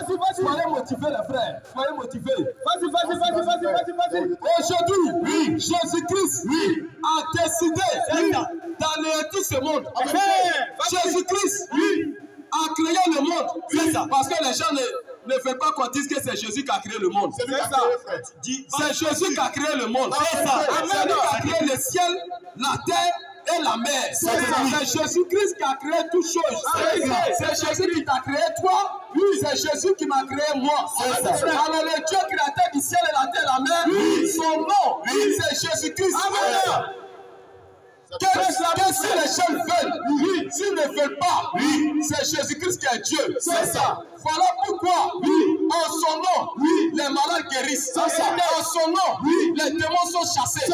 Soyez motivés, les frères. Soyez motivés. Aujourd'hui, Jésus-Christ a décidé d'anéantir ce monde. Jésus-Christ a créé le monde. Parce que les gens ne veulent pas qu'on dise que c'est Jésus qui a créé le monde. C'est Jésus qui a créé le monde. C'est lui qui a créé le ciel, la terre et la mer. C'est Jésus-Christ qui a créé toutes choses. C'est Jésus qui t'a créé toi. C'est Jésus qui m'a créé moi. Alors le Dieu créateur du ciel et la terre et la mer, son nom, c'est Jésus-Christ. Que si les gens veulent, s'ils ne veulent pas, c'est Jésus-Christ qui est Dieu. Voilà pourquoi, en son nom, les malades guérissent. En son nom, les démons sont chassés.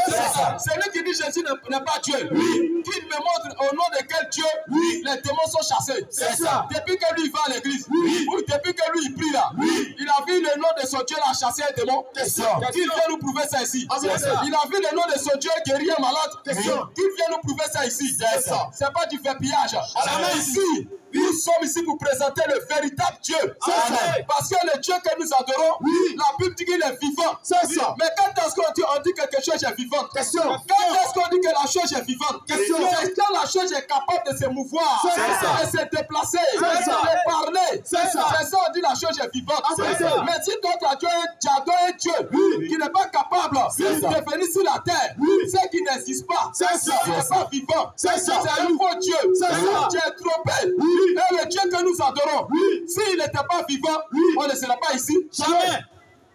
C'est lui qui dit Jésus n'est pas Dieu. Qu'il me montre au nom de quel Dieu les démons sont chassés. Depuis que lui va à l'église, ou depuis que lui il prie là, il a vu le nom de son Dieu là chasser un démon. Qu'il vient nous prouver ça ici. Il a vu le nom de son Dieu guérir un malade. Qu'il vient nous prouver ça ici. C'est pas du fait pillage. Ici, nous sommes ici pour présenter le véritable Dieu. Parce que le Dieu que nous adorons, la Bible dit qu'il est vivant. Mais quand est-ce qu'on dit que quelque chose est vivant? Quand est-ce qu'on dit que la chose est vivante? C'est quand la chose est capable de se mouvoir, de se déplacer, de parler. C'est ça, on dit la chose est vivante. Mais si toi tu adores un Dieu qui n'est pas capable de venir sur la terre, c'est qui n'existe pas. C'est pas vivant. C'est un nouveau Dieu. Tu es trompé. Et le Dieu que nous adorons, s'il n'était pas vivant, on ne serait pas ici. Jamais.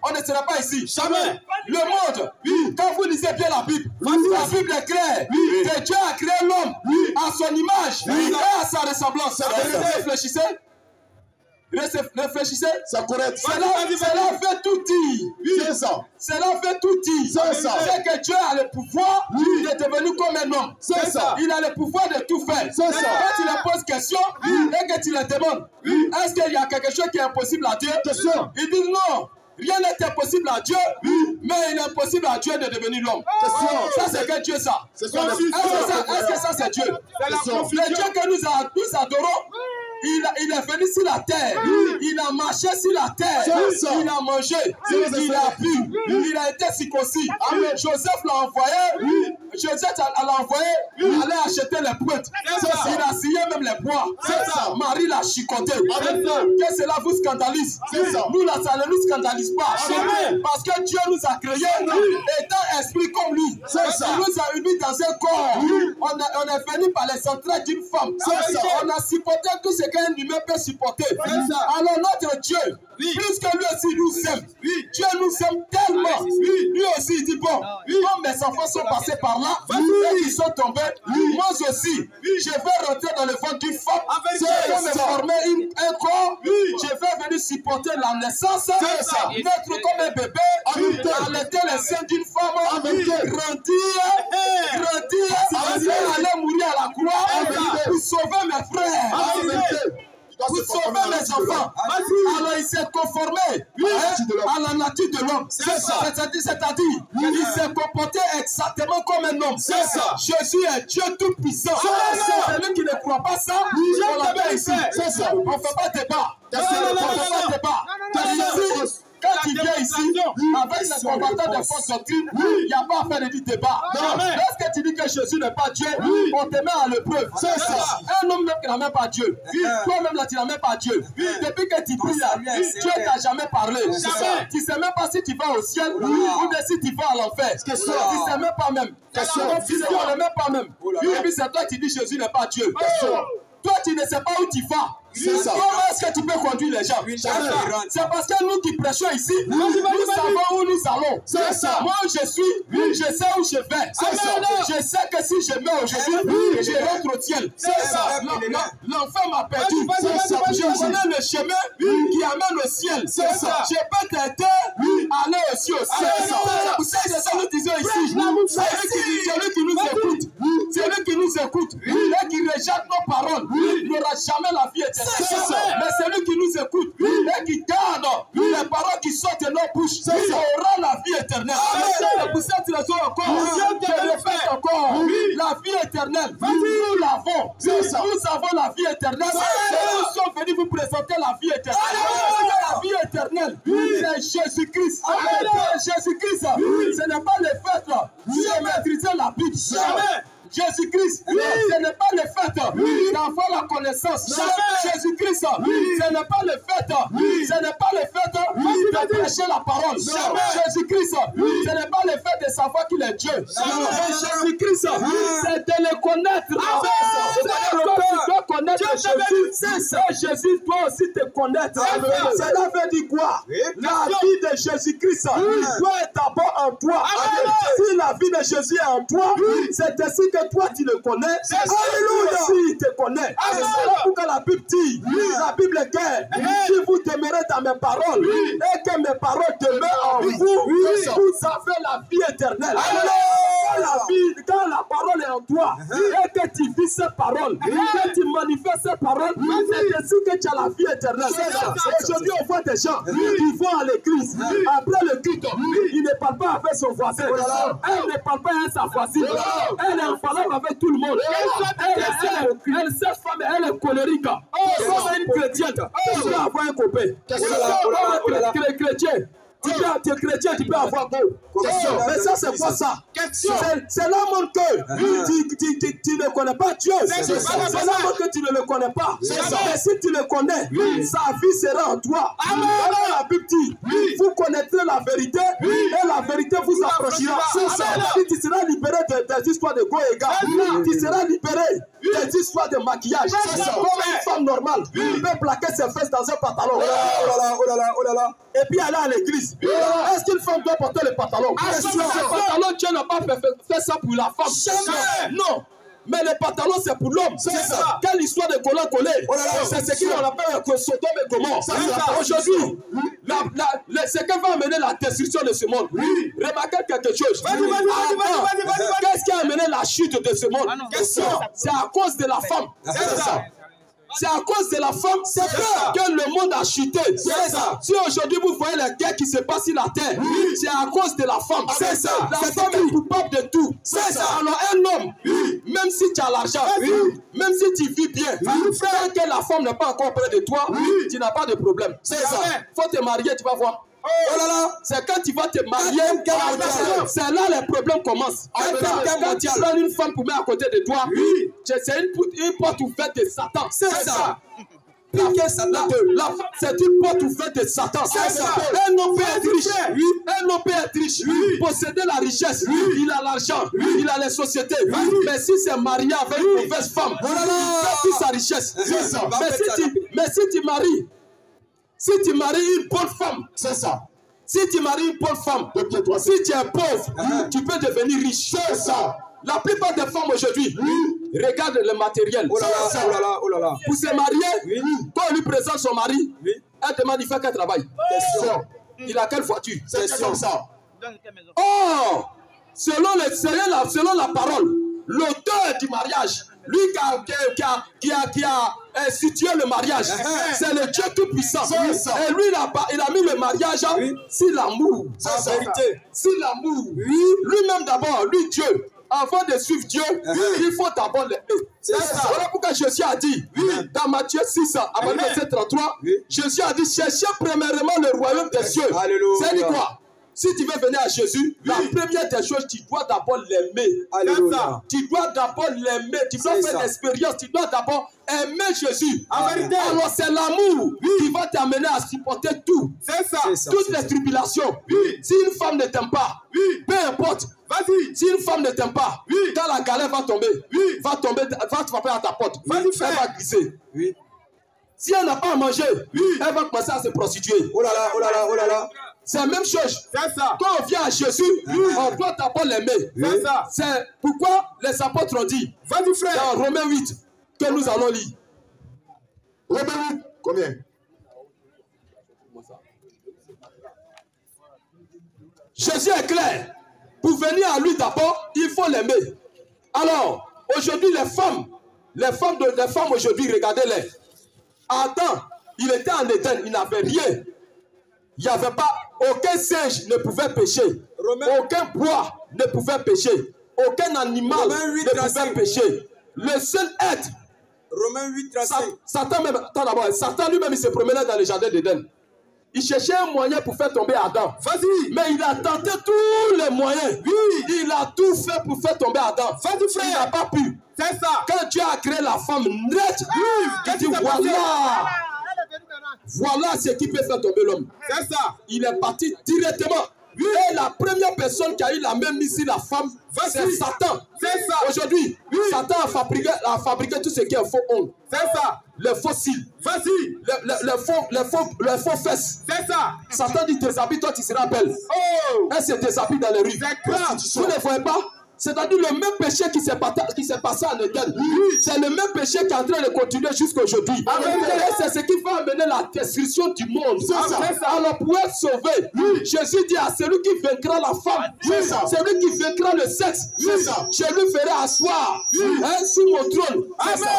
On ne sera pas ici. Jamais. Le monde, quand vous lisez bien la Bible est claire. Que Dieu a créé l'homme à son image et à sa ressemblance. Réfléchissez. C'est correct. Cela fait tout dire. C'est ça. Cela fait tout dire. C'est que Dieu a le pouvoir de devenir comme un homme. C'est ça. Il a le pouvoir de tout faire. C'est ça. Quand tu lui poses question et que tu le demandes, est-ce qu'il y a quelque chose qui est impossible à Dieu? Il dit non. Rien n'est impossible à Dieu, mais il est impossible à Dieu de devenir l'homme. Ça, c'est que Dieu, ça. Est-ce que ça, c'est Dieu? Le Dieu que nous adorons, il est venu sur la terre. Il a marché sur la terre. Il a mangé. Il a bu. Il a été circoncis. Joseph l'a envoyé. Joseph l'a envoyé aller acheter les pointes. Il a scié même les bois. Marie l'a chicoté. Que cela vous scandalise. Nous, là, ça ne nous scandalise pas. Parce que Dieu nous a créés étant esprit comme lui. Il nous a unis dans un corps. On est venu par les entrailles d'une femme. On a supporté tout ce qu'un humain peut supporter. Alors notre Dieu, plus que lui aussi nous aime. Dieu nous aime tellement. Lui aussi il dit bon, comme mes enfants sont passés par là et ils sont tombés, moi aussi je vais rentrer dans le ventre d'une femme. Je vais me former un corps. Je vais venir supporter la naissance, naître comme un bébé, allaiter les seins d'une femme, grandir, aller mourir à la croix pour sauver mes frères. Pour sauver les enfants. Alors il s'est conformé à la nature de l'homme. C'est-à-dire, il s'est comporté exactement comme un homme. Jésus est Dieu tout-puissant. Celui qui ne croit pas ça, on l'appelle ici. On ne fait pas débat. On ne fait pas débat. Quand tu viens ici, avec les combattants de force doctrine, il n'y a pas à faire de débat. Lorsque tu dis que Jésus n'est pas Dieu, on te met à l'épreuve. Un homme même qui n'a même pas Dieu. Toi-même là, tu n'as même pas Dieu. Depuis que tu pries là, Dieu ne t'a jamais parlé. Tu ne sais même pas si tu vas au ciel ou si tu vas à l'enfer. Tu ne sais même pas même. Tu ne sais même pas même. Et puis c'est toi qui dis Jésus n'est pas Dieu. Toi, tu ne sais pas où tu vas. Comment est-ce que tu peux conduire les gens? C'est parce que nous qui prêchons ici, nous savons où nous allons. Moi, je sais où je vais. Je sais que si je meurs aujourd'hui, je rentre au ciel. L'enfant m'a perdu. Je connais le chemin qui amène au ciel. Je peux t'aider à aller aussi au ciel. C'est ça que nous disons ici. Celui qui nous écoute, celui qui nous écoute et qui rejette nos paroles n'aura jamais la vie éternelle. Mais celui qui nous écoute et qui garde les paroles qui sortent de nos bouches aura la vie éternelle. C'est pour cette raison encore, je répète encore, la vie éternelle, nous l'avons. Nous avons la vie éternelle et nous sommes venus vous présenter la vie éternelle. La vie éternelle, c'est Jésus-Christ. Jésus-Christ, ce n'est pas le fait de maîtriser la Bible. Jamais. Jésus-Christ, ce n'est pas le fait d'avoir la connaissance. Jésus-Christ, ce n'est pas le fait, de prêcher la parole. Jésus-Christ, ce n'est pas le fait de savoir qu'il est Dieu. Jésus-Christ, c'est de le connaître. Tu dois connaître Jésus. C'est ça. Jésus doit aussi te connaître. Cela veut dire quoi? La vie de Jésus-Christ doit être d'abord en toi. Si la vie de Jésus est en toi, c'est ainsi que toi tu le connais. Alléluia. Si il te connaît. C'est là pourquoi la Bible dit, la Bible est claire. Si vous demeurez dans mes paroles et que mes paroles demeurent en vous, vous avez la vie éternelle. Quand la parole est en toi et que tu vis ces paroles, que tu manifestes ces paroles, c'est ainsi que tu as la vie éternelle. Aujourd'hui, on voit des gens qui vont à l'église. Après le culte, ils ne parlent pas avec son voisin. Elle ne parle pas avec sa voisine. Elle est en parlant avec tout le monde. Elle, cette femme, elle est colérique. Comme une chrétienne, tu peux avoir un copain. Chrétien. Tu es chrétien, tu peux avoir beau. Mais ça, c'est quoi ça? C'est l'homme que tu ne connais pas Dieu. C'est l'homme que tu ne le connais pas. Mais si tu le connais, sa vie sera en toi. Alors la Bible dit, vous connaîtrez la vérité et la vérité vous approchera. Tu seras libéré des histoires de go et gars. Tu seras libéré des histoires de maquillage. Comme une femme normale peut plaquer ses fesses dans un pantalon. Et puis aller à l'église. Est-ce qu'une femme doit porter le pantalon? Ce pantalon, Dieu n'a pas fait ça pour la femme. Jamais. Non. Mais le pantalon, c'est pour l'homme. Quelle histoire de coller. C'est ce qu'on appelle que Sodome et Gomorrhe. Aujourd'hui, ce qui va amener la destruction de ce monde. Remarquez quelque chose. Qu'est-ce qui a amené la chute de ce monde? C'est à cause de la femme. C'est à cause de la femme que le monde a chuté. Si aujourd'hui vous voyez les guerres qui se passent sur la terre, c'est à cause de la femme. La femme est coupable de tout. Alors un homme, même si tu as l'argent, même si tu vis bien, tant que la femme n'est pas encore près de toi, tu n'as pas de problème. Faut te marier, tu vas voir. C'est quand tu vas te marier, c'est là les problèmes commencent. Quand tu prends une femme pour mettre à côté de toi, c'est une porte ouverte de Satan. C'est ça. C'est une porte ouverte de Satan. Un homme peut être riche. Un homme peut être riche. Posséder la richesse. Il a l'argent. Il a les sociétés. Mais si c'est marié avec une mauvaise femme, il perd toute sa richesse. Mais si tu maries une bonne femme, c'est ça. Si tu maries une bonne femme, si tu es pauvre, tu peux devenir riche. C'est ça. La plupart des femmes aujourd'hui regardent le matériel. Pour se marier, quand on lui présente son mari, elle demande il fait quel travail. Il a quelle voiture. C'est comme ça. Oh, selon la parole, l'auteur du mariage, lui qui a institué le mariage, c'est le Dieu tout-puissant. Et lui, il a mis le mariage sur l'amour. C'est la vérité. Sur l'amour. Lui-même d'abord, lui Dieu, avant de suivre Dieu, il faut d'abord l'aimer. Voilà pourquoi Jésus a dit, dans Matthieu 6, avant le verset 33, Jésus a dit, cherchez premièrement le royaume des cieux. C'est dit quoi? Si tu veux venir à Jésus, la première des choses, tu dois d'abord l'aimer. Tu dois d'abord l'aimer. Tu dois faire l'expérience. Tu dois d'abord aimer Jésus. Alors c'est l'amour qui va t'amener à supporter tout. Toutes les tribulations. Si une femme ne t'aime pas, peu importe. Si une femme ne t'aime pas, quand la galère va tomber, va frapper à ta porte. Elle va glisser. Si elle n'a pas à manger, elle va commencer à se prostituer. Oh là là, oh là là, oh là là. C'est la même chose. Quand on vient à Jésus, on doit d'abord l'aimer. C'est pourquoi les apôtres ont dit, dans Romains 8, que nous allons lire. Romains 8, combien? Jésus est clair. Pour venir à lui d'abord, il faut l'aimer. Alors, aujourd'hui, les femmes aujourd'hui, regardez-les. Adam, il était en Éden, il n'avait rien. Il n'y avait pas, aucun singe ne pouvait pécher. Aucun bois ne pouvait pécher. Aucun animal ne pouvait pécher. Le seul être, Romains 8, Satan lui-même, il se promenait dans le jardin d'Éden. Il cherchait un moyen pour faire tomber Adam. Vas-y. Mais il a tenté tous les moyens. Oui. Il a tout fait pour faire tomber Adam. Vas-y, frère. Il n'a pas pu. C'est ça. Quand Dieu a créé la femme nette, il dit voilà. Voilà ce qui peut faire tomber l'homme. C'est ça. Il est parti directement. Et la première personne qui a eu la même mise sur la femme, c'est Satan. C'est ça. Aujourd'hui, Satan a fabriqué tout ce qui est faux ongle. C'est ça. Les faux cils. Vas-y. Les faux fesses. C'est ça. Satan dit déshabille, toi tu seras belle. Oh. Elle se déshabille dans les rues. C'est grave. Vous ne voyez pas? C'est-à-dire le même péché qui s'est passé en Éden. C'est le même péché qui est en train de continuer jusqu'à aujourd'hui. Et c'est ce qui va amener la destruction du monde. Alors pour être sauvé, Jésus dit à celui qui vaincra la femme, celui qui vaincra le sexe, je lui ferai asseoir sous mon trône.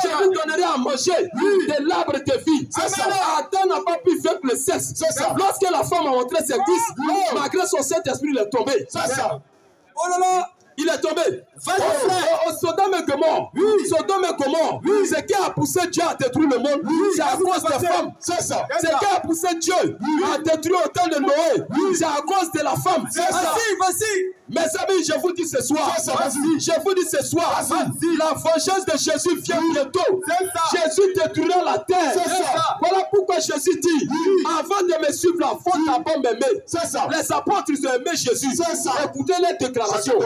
Je lui donnerai à manger de l'arbre de vie. Adam n'a pas pu vaincre le sexe. Lorsque la femme a montré ses cuisses, malgré son Saint-Esprit, il est tombé. Oh là là! Il est tombé. Sodome et Gomorrhe. Sodome et Gomorrhe. Ce qui a poussé Dieu à détruire le monde, c'est à cause des femmes. C'est ça. Ce qui a poussé Dieu à détruire autant de Noé, c'est à cause de la femme. Vas-y. Mes amis, je vous dis ce soir. Je vous dis ce soir. La vengeance de Jésus vient bientôt. Jésus détruira la terre. Voilà pourquoi Jésus dit, avant de me suivre, il faut d'abord m'aimer. Les apôtres, ils ont aimé Jésus. Écoutez les déclarations.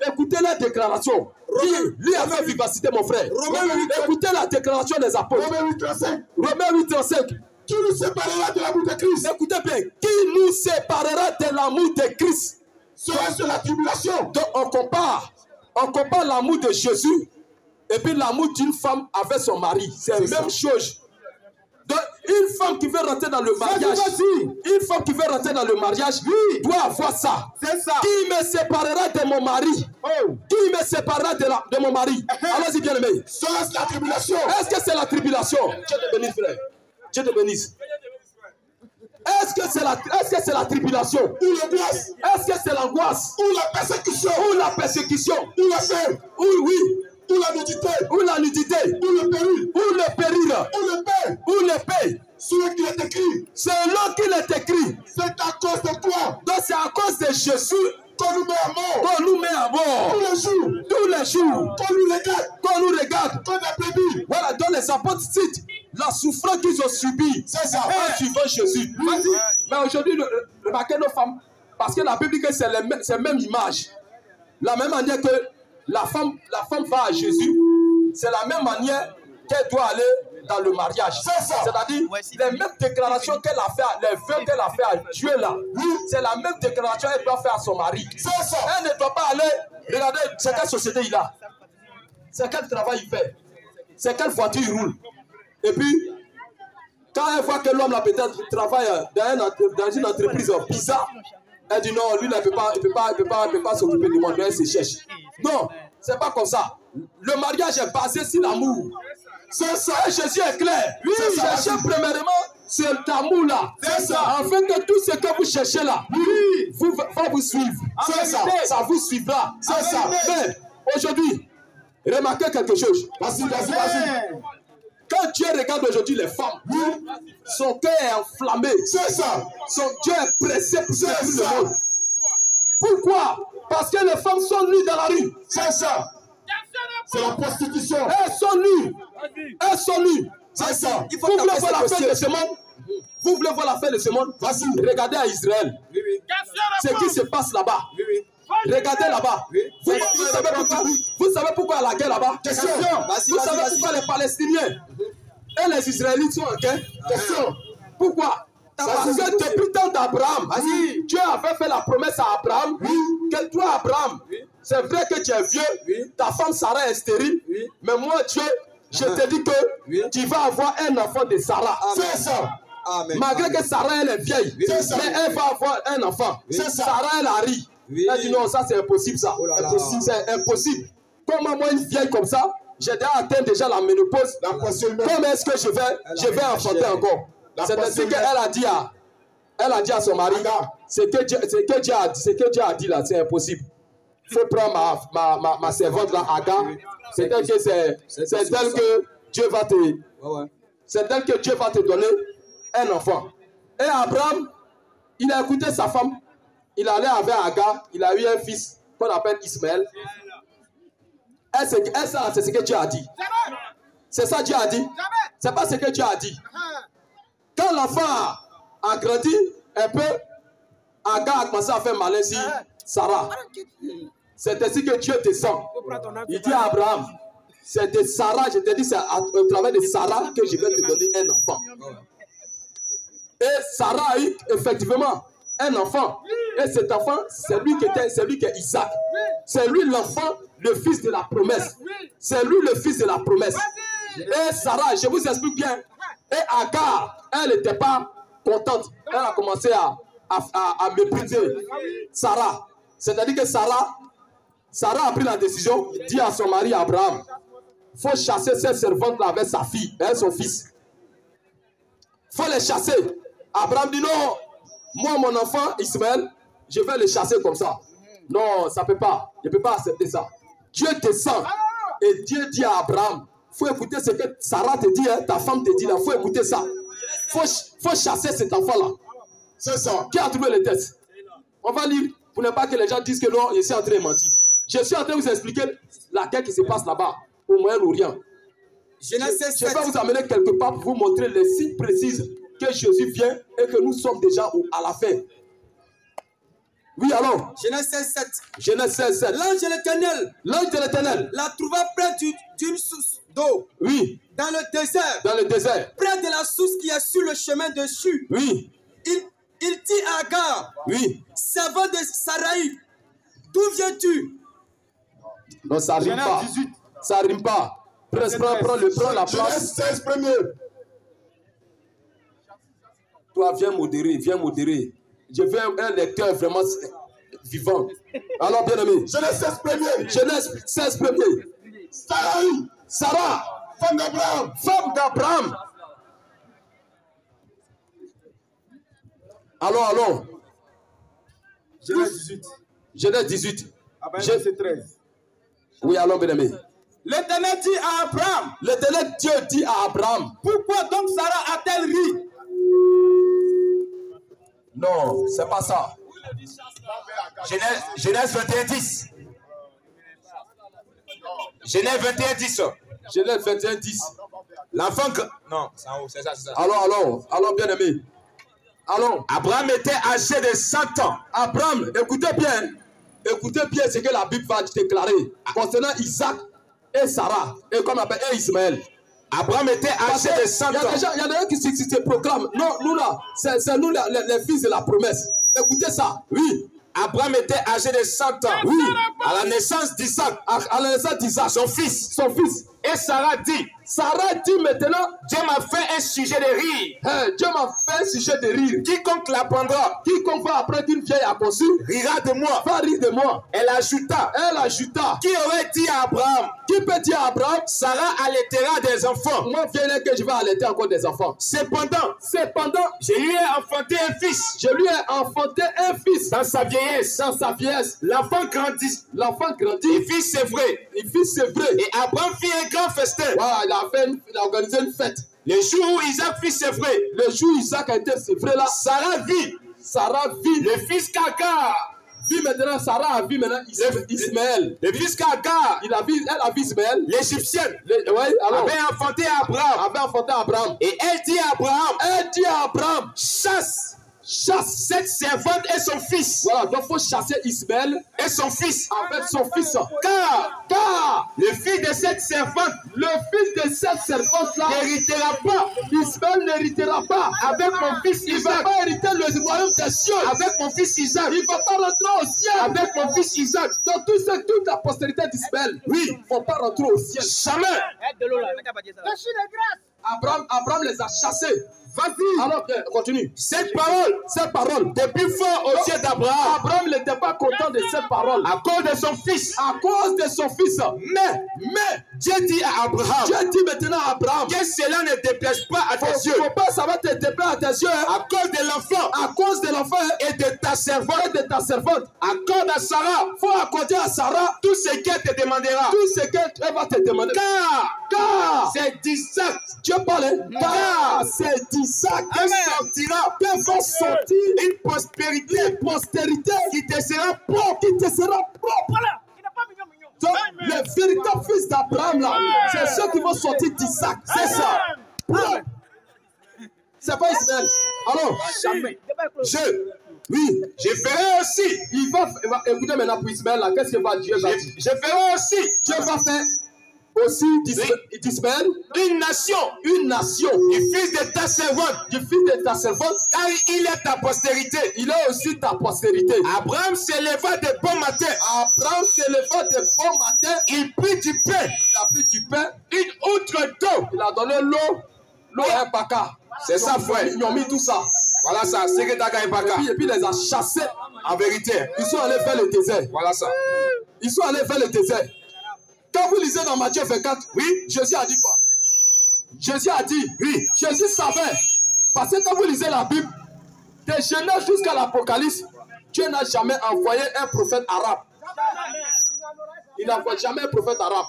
Écoutez la déclaration. Lui a fait vivacité, mon frère. Écoutez la déclaration des apôtres. Romains 8:35. Qui nous séparera de l'amour de Christ? Écoutez bien. Qui nous séparera de l'amour de Christ? Serait-ce la tribulation? Donc on compare l'amour de Jésus et puis l'amour d'une femme avec son mari. C'est la même chose. Donc, une femme qui veut rentrer dans le mariage, doit avoir ça. Qui me séparera de mon mari? Qui me séparera de mon mari? Allons-y, bien aimé. Serait-ce la tribulation? Est-ce que c'est la tribulation? Dieu te bénisse, frère. Dieu te bénisse. Est-ce que c'est la tribulation? Ou l'angoisse? Est-ce que c'est l'angoisse? Ou la persécution? Ou la persécution? Ou la faim? Oui. Ou la nudité? Ou la nudité? Ou le péril? Ou le péril? Ou le pain? Ou l'épée? Selon qu'il est écrit. Selon qu'il est écrit. C'est à cause de quoi? Donc c'est à cause de Jésus qu'on nous met à mort. Qu'on nous met à mort. Tous les jours. Qu'on nous regarde. Qu'on applaudit. Voilà, donc les apôtres citent la souffrance qu'ils ont subie. C'est ça. En suivant Jésus. Mais aujourd'hui, remarquez nos femmes. Parce que la Bible dit que c'est la même image. La même manière que la femme va à Jésus, c'est la même manière qu'elle doit aller dans le mariage. C'est-à-dire, les mêmes déclarations qu'elle a fait, les vœux qu'elle a fait à Dieu là, c'est la même déclaration qu'elle doit faire à son mari. Elle ne doit pas aller, regardez, c'est quelle société il a, c'est quel travail il fait, c'est quelle voiture il roule. Et puis, quand elle voit que l'homme là peut-être travaille dans une entreprise bizarre, elle dit non, lui il ne peut pas s'occuper du monde, elle se cherche. Non, c'est pas comme ça. Le mariage est basé sur l'amour. C'est ça, Jésus est clair. Cherchez premièrement cet amour-là. Afin que tout ce que vous cherchez là, va vous suivre. Ça vous suivra. Mais aujourd'hui, remarquez quelque chose. Vas-y. Quand Dieu regarde aujourd'hui les femmes, son cœur est enflammé. Son Dieu est pressé pour servir le monde. Pourquoi? Parce que les femmes sont nues dans la rue. C'est la prostitution. Elles sont nues. C'est ça. Vous voulez voir la fin de ce monde? Vous voulez voir la fin de ce monde? Regardez à Israël. Ce qui se passe là-bas. Regardez là-bas. Vous savez pourquoi il y a la guerre là-bas? Vous savez pourquoi les Palestiniens et les Israélites sont en guerre? Pourquoi? Parce que depuis le temps d'Abraham, Dieu avait fait la promesse à Abraham que toi, Abraham, c'est vrai que tu es vieux, ta femme Sarah est stérile, mais moi, Dieu, je te dis que tu vas avoir un enfant de Sarah. C'est ça. Malgré que Sarah, elle est vieille, mais elle va avoir un enfant. Sarah, elle a ri. Elle dit non, ça c'est impossible, ça. C'est impossible. Comment moi, une vieille comme ça, j'ai déjà la ménopause, comment est-ce que je vais enfanter encore? C'est ce qu'elle a dit à son mari. Ce que Dieu a dit là, c'est impossible. Il faut prendre ma servante là, Agar. C'est d'elle que Dieu va te donner un enfant. Et Abraham, il a écouté sa femme. Il allait avec Agar. Il a eu un fils qu'on appelle Ismaël. Et ça, c'est ce que Dieu a dit. C'est ça que Dieu a dit. C'est pas ce que Dieu a dit. Quand l'enfant a grandi un peu, Agar a commencé à faire malin sur Sarah. C'est ainsi que Dieu descend. Il dit à Abraham, c'est de Sarah, je te dis, c'est au travers de Sarah que je vais te donner un enfant. Et Sarah a eu effectivement un enfant. Et cet enfant, c'est lui qui est Isaac. C'est lui l'enfant, le fils de la promesse. C'est lui le fils de la promesse. Et Sarah, je vous explique bien. Et Agar, elle n'était pas contente. Elle a commencé à mépriser Sarah. C'est-à-dire que Sarah a pris la décision, dit à son mari Abraham, il faut chasser cette servante-là avec sa fille, avec son fils. Il faut les chasser. Abraham dit non, moi mon enfant Ismaël, je vais les chasser comme ça. Non, ça ne peut pas. Je ne peux pas accepter ça. Dieu descend et Dieu dit à Abraham, il faut écouter ce que Sarah te dit, hein, ta femme te dit là, il faut écouter ça. Il faut chasser cet enfant-là. C'est ça. Qui a trouvé le texte? On va lire pour ne pas que les gens disent que non, je suis en train de mentir. Je suis en train de vous expliquer la guerre qui se passe là-bas, au Moyen-Orient. Je vais vous amener quelque part pour vous montrer les signes précis que Jésus vient et que nous sommes déjà à la fin. Oui, alors. Genèse 16:7. Genèse 16:7. L'ange de l'Éternel la trouva près d'une source d'eau. Oui. Dans le désert. Dans le désert. Près de la source qui est sur le chemin de Shur. Oui. Il dit à Agar. Oui. Servant de Saraï, d'où viens-tu? Non, ça rime pas. 18. Ça rime pas. Prends la place. Genèse 16 premier. Toi, viens modérer. Je veux un lecteur vraiment vivant. Alors, bien aimé. Genèse 16 premier. Genèse 16 premier. Sarah. Femme d'Abraham. Femme d'Abraham. Allons. Genèse 18. Genèse 18. Genèse 13. Oui, allons, bien aimé. L'Éternel dit à Abraham. L'Éternel Dieu dit à Abraham. Pourquoi donc Sarah a-t-elle ri? Non, c'est pas ça. Genèse 21:10. Genèse 21:10. Genèse 21:10. L'enfant... Non, c'est en haut, c'est ça. Allons, bien aimé. Allons. Abraham était âgé de 100 ans. Abraham, écoutez bien ce que la Bible va déclarer concernant Isaac et Sarah, et comme on appelle Ismaël. Abraham était âgé de 100 ans. Il y a des gens qui se proclament. Non, nous là, c'est nous les fils de la promesse. Écoutez ça. Oui. Abraham était âgé de 100 ans. Oui. À la naissance d'Isaac. À la naissance d'Isaac. Son fils. Et Sarah dit maintenant, Dieu m'a fait un sujet de rire. Dieu m'a fait un sujet de rire. Quiconque l'apprendra, quiconque va apprendre qu'une vieille a conçu, rira de moi. Va rire de moi. Elle ajouta. Qui aurait dit à Abraham? Qui peut dire à Abraham? Sarah allaitera des enfants. Moi, viens que je vais allaiter encore des enfants. Cependant, je lui ai enfanté un fils. Dans sa vieillesse. L'enfant grandit. Il fit c'est vrai. Et Abraham fit un grand festin. Voilà, il a organisé une fête. Le jour où Isaac fit c'est vrai. Le jour où Isaac a été sévré là. Sarah vit. Le fils qu'Agar. Sarah a vu maintenant Ismaël. Le fils qu'Agar. Elle a vu Ismaël. L'Égyptienne. Avait enfanté Abraham. Et elle dit à Abraham. Chasse cette servante et son fils. Voilà, donc il faut chasser Ismaël et son fils. Avec son fils. Car le fils de cette servante là n'héritera pas. Ismaël n'héritera pas. Avec mon fils Isaac. Il ne va pas hériter le royaume des cieux. Avec mon fils Isaac. Il ne va pas rentrer au ciel. Avec mon fils Isaac. Donc toute la postérité d'Ismaël. Oui. Il ne faut pas rentrer au ciel. Jamais. Abraham les a chassés. Vas-y. Alors, continue. Cette parole, depuis fort aux yeux d'Abraham. Abraham n'était pas content de cette parole. À cause de son fils. Mais Dieu dit à Abraham. Dieu dit maintenant à Abraham. Que cela ne déplaise pas à tes yeux. Faut pas, ça va te déplaire à tes yeux. À cause de l'enfant. Et de ta servante, accorde à Sarah, faut accorder à Sarah tout ce qu'elle te demandera. tout ce qu'elle va te demander. Car c'est d'Isaac, Dieu parle, car c'est d'Isaac qu'elle sortira, qu'elle va sortir une postérité qui te sera propre. Donc, les véritables fils d'Abraham, là, c'est ceux qui vont sortir d'Isaac. C'est ça. C'est pas Ismaël. Alors, jamais. Oui, Je ferai aussi. il va écoutez maintenant pour Ismaël, là, qu'est-ce que Dieu va dire? Je ferai aussi. Dieu va faire aussi d'Ismaël Une nation. Du fils de ta servante. Car il est ta postérité. Il est aussi ta postérité. Abraham s'éleva de bon matin. Il prit du pain. Il a pris du pain. Une outre d'eau. Il a donné l'eau. L'eau est baka. C'est ça, frère. Ils ont mis tout ça. Voilà ça. C'est que Daga et Baka. Et puis il les a chassés. En vérité. Ils sont allés vers le désert. Voilà ça. Ils sont allés vers le désert. Quand vous lisez dans Matthieu 24, Oui. Jésus a dit quoi? Jésus a dit, Oui. Jésus savait. Parce que quand vous lisez la Bible, de Genèse jusqu'à l'Apocalypse, Dieu n'a jamais envoyé un prophète arabe. Il n'envoie jamais un prophète arabe.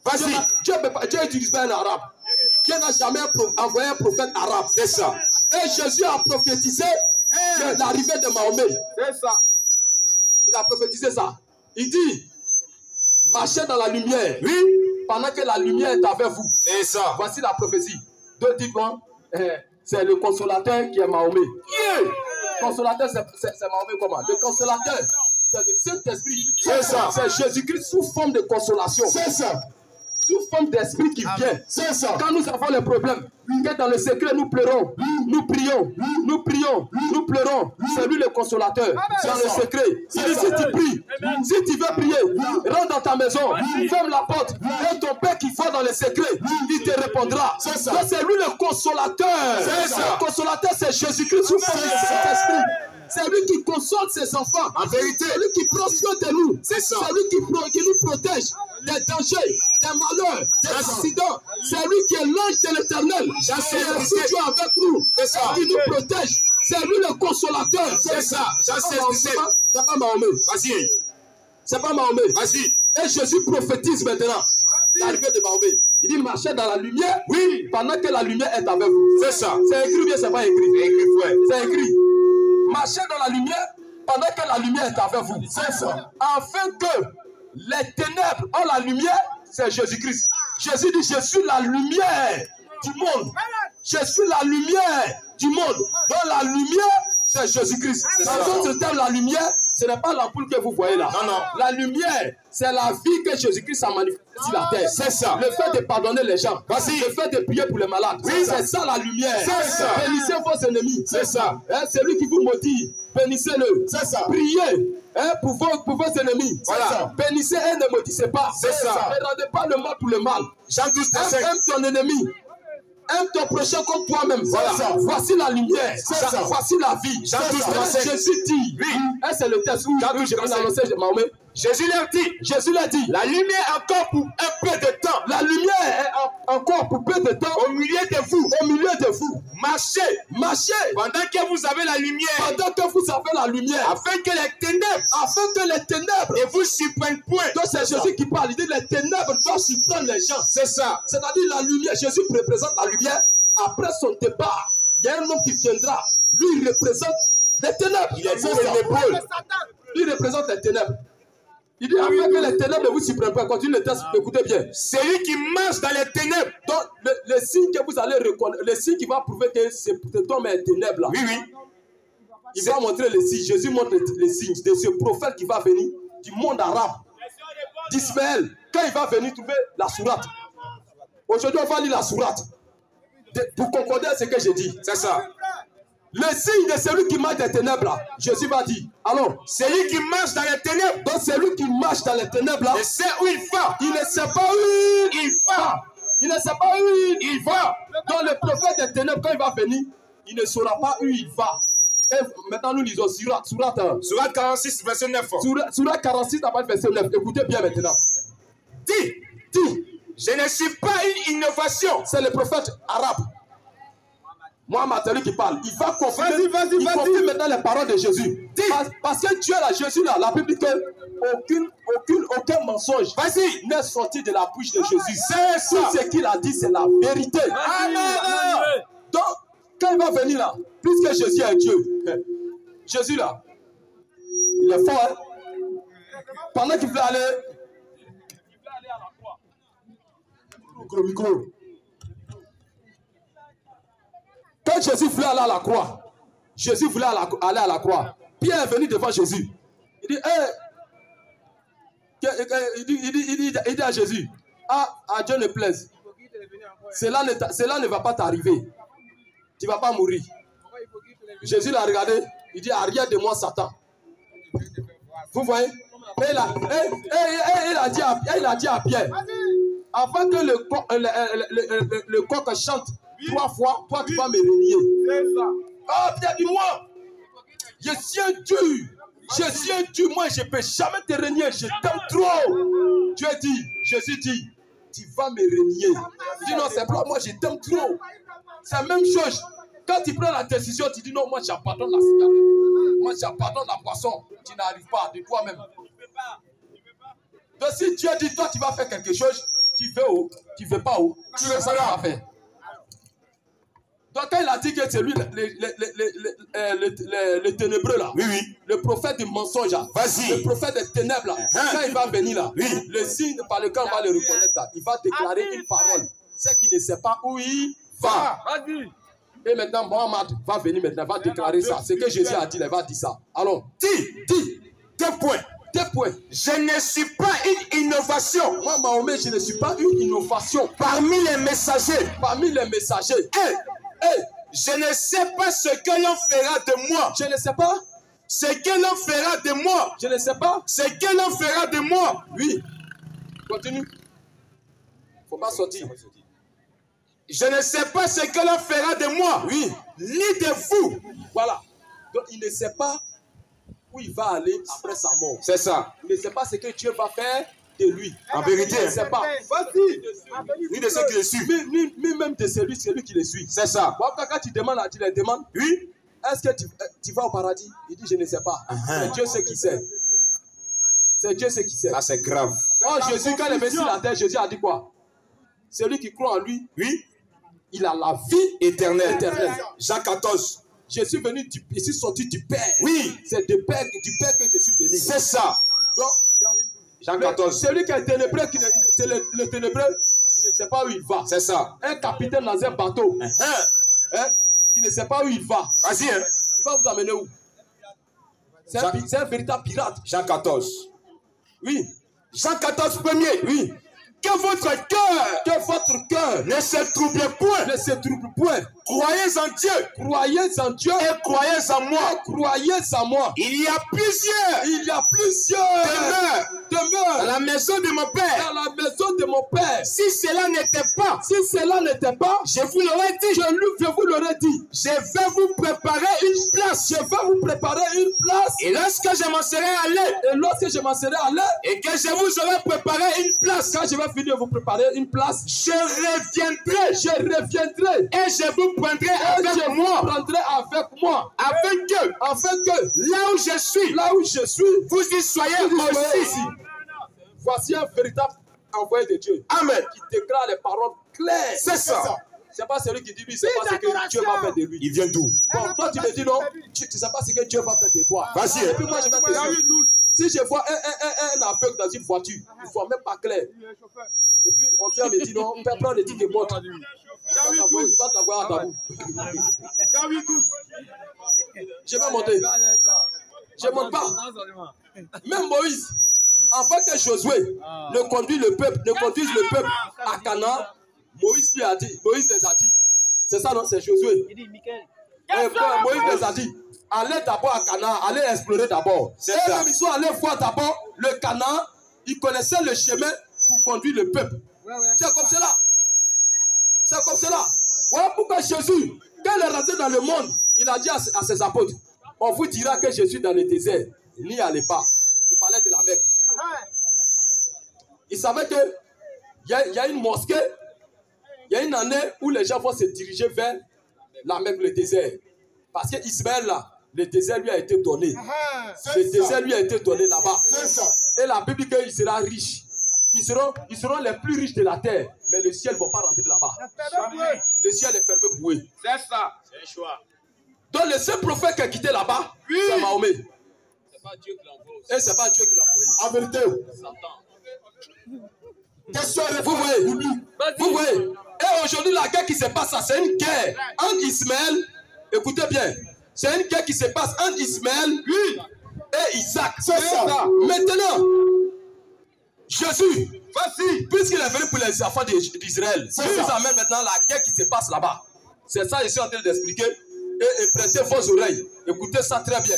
Vas-y. Dieu n'utilise pas un arabe. Dieu n'a jamais envoyé un prophète arabe. C'est ça. Et Jésus a prophétisé l'arrivée de Mahomet. C'est ça. Il a prophétisé ça. Il dit, marchez dans la lumière. Oui. Pendant que la lumière est avec vous. C'est ça. Voici la prophétie. Deux dites-moi, c'est le consolateur qui est Mahomet. Yeah. Consolateur, c'est Mahomet comment? Le consolateur, c'est le Saint-Esprit. C'est ça. C'est Jésus-Christ sous forme de consolation. C'est ça. Sous forme d'esprit qui vient. C'est ça. Quand nous avons les problèmes, que dans le secret nous pleurons, nous prions, nous prions, nous pleurons. C'est lui le consolateur. Dans le secret. Il dit si tu pries, si tu veux prier, rentre dans ta maison, ferme la porte. Et ton Père qui va dans le secret, il te répondra. C'est ça. Donc c'est lui le consolateur. C'est ça. Le consolateur, c'est Jésus-Christ sous forme de Saint-Esprit. C'est lui qui console ses enfants. En vérité. C'est lui qui prend soin de nous. C'est ça. C'est lui qui nous protège des dangers, des malheurs, des accidents. C'est lui qui est l'ange de l'éternel. C'est Dieu avec nous. C'est ça. Qui nous protège. C'est lui le consolateur. C'est ça. C'est pas Mahomet. Vas-y. C'est pas Mahomet. Vas-y. Et Jésus prophétise maintenant l'arrivée de Mahomet. Il dit marchez dans la lumière. Oui. Pendant que la lumière est avec vous. C'est ça. C'est écrit ou bien c'est pas écrit? C'est écrit, frère. C'est écrit. Marchez dans la lumière pendant que la lumière est avec vous. C'est ça. Afin que les ténèbres ont la lumière, c'est Jésus-Christ. Jésus dit, je suis la lumière du monde. Je suis la lumière du monde. Dans la lumière, c'est Jésus-Christ. Dans d'autres termes, la lumière, ce n'est pas l'ampoule que vous voyez là. Non, non. La lumière, c'est la vie que Jésus-Christ a manifestée sur la terre. C'est ça. Le fait de pardonner les gens. Vas-y. Le fait de prier pour les malades. Oui, c'est ça la lumière. C'est ça. Bénissez vos ennemis. C'est ça. C'est lui qui vous maudit. Bénissez-le. C'est ça. Priez pour vos ennemis. Voilà. Bénissez et ne maudissez pas. C'est ça. Ne rendez pas le mal pour le mal. Jean 12, Aime ton ennemi. Aime ton prochain comme toi-même. Voilà. Voici la lumière. Voici la vie. Jean 12, verset. Jésus dit. Oui. Et c'est le texte où j'ai annoncé Mahomet. Jésus leur dit. Jésus l'a dit. La lumière encore pour un peu de temps. La lumière est encore pour peu de temps Au milieu de vous. au milieu de vous. Marchez. Marchez Pendant que vous avez la lumière. pendant que vous avez la lumière. Afin que les ténèbres Afin que les ténèbres. ne vous surprennent point. Donc c'est Jésus qui parle. Il dit les ténèbres doivent surprendre les gens. C'est ça. C'est-à-dire la lumière. Jésus représente la lumière. Après son départ, il y a un homme qui viendra. Lui, il représente les ténèbres. Il est ténébreux. Il représente les ténèbres. Il dit afin que les ténèbres ne vous surprennent pas. Continue le texte, écoutez bien. Celui qui marche dans les ténèbres. Donc, le signe que vous allez reconnaître, le signe qui va prouver que cet homme est ténèbres là. Oui, oui. Il va montrer les signes. Jésus montre les signes de ce prophète qui va venir du monde arabe, d'Ismaël. Quand il va venir trouver la sourate. Aujourd'hui, on va lire la sourate. Pour concorder à ce que j'ai dit. C'est ça. Le signe de celui qui marche des ténèbres là. Jésus va dire. Alors, Celui qui marche dans les ténèbres. donc celui qui marche dans les ténèbres là. Il sait où il va. Il ne sait pas où Il va. Il ne sait pas où Il va. Donc le prophète des ténèbres, quand il va venir, il ne saura pas où il va. Et maintenant, nous lisons Surat 46, verset 9. 46, à partir verset 9. Écoutez bien maintenant. Dis, je ne suis pas une innovation. C'est le prophète arabe. Mohamed, c'est lui qui parle. Il va confirmer, il confirme maintenant les paroles de Jésus. Parce que Dieu, là, Jésus, là, la Bible dit que aucun mensonge n'est sorti de la bouche de Jésus. C'est ça. Tout ce qu'il a dit, c'est la vérité. Amen. Donc, quand il va venir là, puisque Jésus est Dieu, Jésus là, il est fort. Hein? Pendant qu'il voulait aller à la croix. Micro. Quand Jésus voulait aller à la croix, Jésus voulait aller à la croix. Pierre est venu devant Jésus. Il dit, il dit à Jésus, à Dieu ne plaise. Cela ne va pas t'arriver. Tu ne vas pas mourir. Jésus l'a regardé. Il dit, arrière de moi, Satan. Vous voyez? Il a dit à Pierre, avant que le coq chante 3 fois, toi tu vas me renier. Ah, Pierre, dis-moi, je suis un Dieu. Je suis un Dieu. Moi, je ne peux jamais te renier. Je t'aime trop. Dieu dit, Jésus dit, tu vas me renier. Il dit, non, c'est pas moi, je t'aime trop. C'est la même chose. Quand tu prends la décision, tu dis, non, moi, j'abandonne la cigarette. Moi, j'abandonne la boisson. Tu n'arrives pas de toi-même. Donc, si Dieu dit, toi, tu vas faire quelque chose, tu fais où? Tu ne fais pas où? Tu ne sais pas faire. Donc, quand il a dit que c'est lui, le ténébreux là, le prophète du mensonge là, le prophète des ténèbres là, quand il va venir là, le signe par lequel on va le reconnaître là, il va déclarer une parole. C'est qu'il ne sait pas où il va. Et maintenant, Mohamed va venir maintenant, va déclarer ça. Ce que Jésus a dit, il va dire ça. Alors, dis, 2 points. 2 points. Je ne suis pas une innovation. Moi, Mahomet, je ne suis pas une innovation. Parmi les messagers. Parmi les messagers. Je ne sais pas ce que l'on fera de moi. Je ne sais pas ce que l'on fera de moi. Je ne sais pas ce que l'on fera de moi. Oui. Continue. Il ne faut pas sortir. Je ne sais pas ce que l'on fera de moi. Oui. Ni de vous. Voilà. Donc, il ne sait pas où il va aller après sa mort. C'est ça. Il ne sait pas ce que Dieu va faire de lui. En vérité. Il ne sait pas. Ni de ceux qui le suivent. Ni même de celui qui le suit. C'est ça. Bon, quand tu demandes, tu les demandes. Oui. Est-ce que tu vas au paradis? Il dit, je ne sais pas. C'est Dieu ce qui sait. C'est Dieu ce qui sait. Là, c'est grave. Oh, Jésus, quand il est venu sur la terre, Jésus a dit quoi? Celui qui croit en lui, oui, il a la vie éternelle. Jean 14. Je suis venu, je suis sorti du Père. Oui. C'est du Père que je suis venu. C'est ça. Donc, Jean 14. Celui qui est ténébreux, le ténébreux, il ne sait pas où il va. C'est ça. Un capitaine dans un bateau, qui ne sait pas où il va. Vas-y, il va vous amener où? C'est un véritable pirate. Jean 14. Oui. Jean 14 premier. Oui. Que votre cœur ne se trouble point. Croyez en Dieu. Et croyez en moi. Il y a plusieurs demeures dans la maison de mon père. Si cela n'était pas, je vous l'aurais dit. Je vais vous préparer une place. Et lorsque je m'en serai allé, et que je vous aurai préparé une place, quand je vais finir de vous préparer une place, je reviendrai et je vous prendrai avec moi, afin que là où je suis, vous y soyez aussi. Voici un véritable envoyé de Dieu. Amen. Qui déclare les paroles claires. C'est ça. C'est pas celui qui dit lui, c'est pas ce que Dieu va faire de lui. Il vient d'où? Bon, toi tu me dis non, tu ne sais pas ce que Dieu va faire de toi. Vas-y. Et puis moi je vais te dire. Si je vois un aveugle dans une voiture, il ne voit même pas clair. Et puis on vient me dire non, on peut prendre le ticket montre. Il va t'avoir à ta boue. Je vais monter. Je ne monte pas. Même Moïse, avant que Josué ne conduise le peuple à Canaan, Moïse les a dit. C'est ça, non? C'est Josué. Moïse les a dit. Allez d'abord à Canaan, allez explorer d'abord. Et même ils sont allés voir d'abord le Canaan. Ils connaissaient le chemin pour conduire le peuple. C'est comme cela. Voilà pourquoi Jésus, quand il est rentré dans le monde, il a dit à ses apôtres, on vous dira que je suis dans le désert. Il n'y allait pas. Il parlait de la Mecque. Il savait qu'il y a une mosquée, il y a une année où les gens vont se diriger vers la mer, le désert. Parce qu'Ismaël, là, le désert lui a été donné. Le désert lui a été donné là-bas. Et la Bible dit qu'il sera riche. Ils seront les plus riches de la terre. Mais le ciel ne va pas rentrer là-bas. Le ciel est fermé boué. C'est ça. C'est un choix. Donc le seul prophète qui a quitté là-bas, c'est Mahomet. C'est pas Dieu qui l'envoie aussi. Et c'est pas Dieu qui l'a envoyé. En vérité. Vous voyez. Et aujourd'hui, la guerre qui se passe, c'est une guerre entre Ismaël. Écoutez bien. C'est une guerre qui se passe entre Ismaël et Isaac. C'est ça. Maintenant, Jésus, puisqu'il est venu pour les enfants d'Israël, il nous amène maintenant la guerre qui se passe là-bas. C'est ça que je suis en train d'expliquer. Et prêtez vos oreilles. Écoutez ça très bien.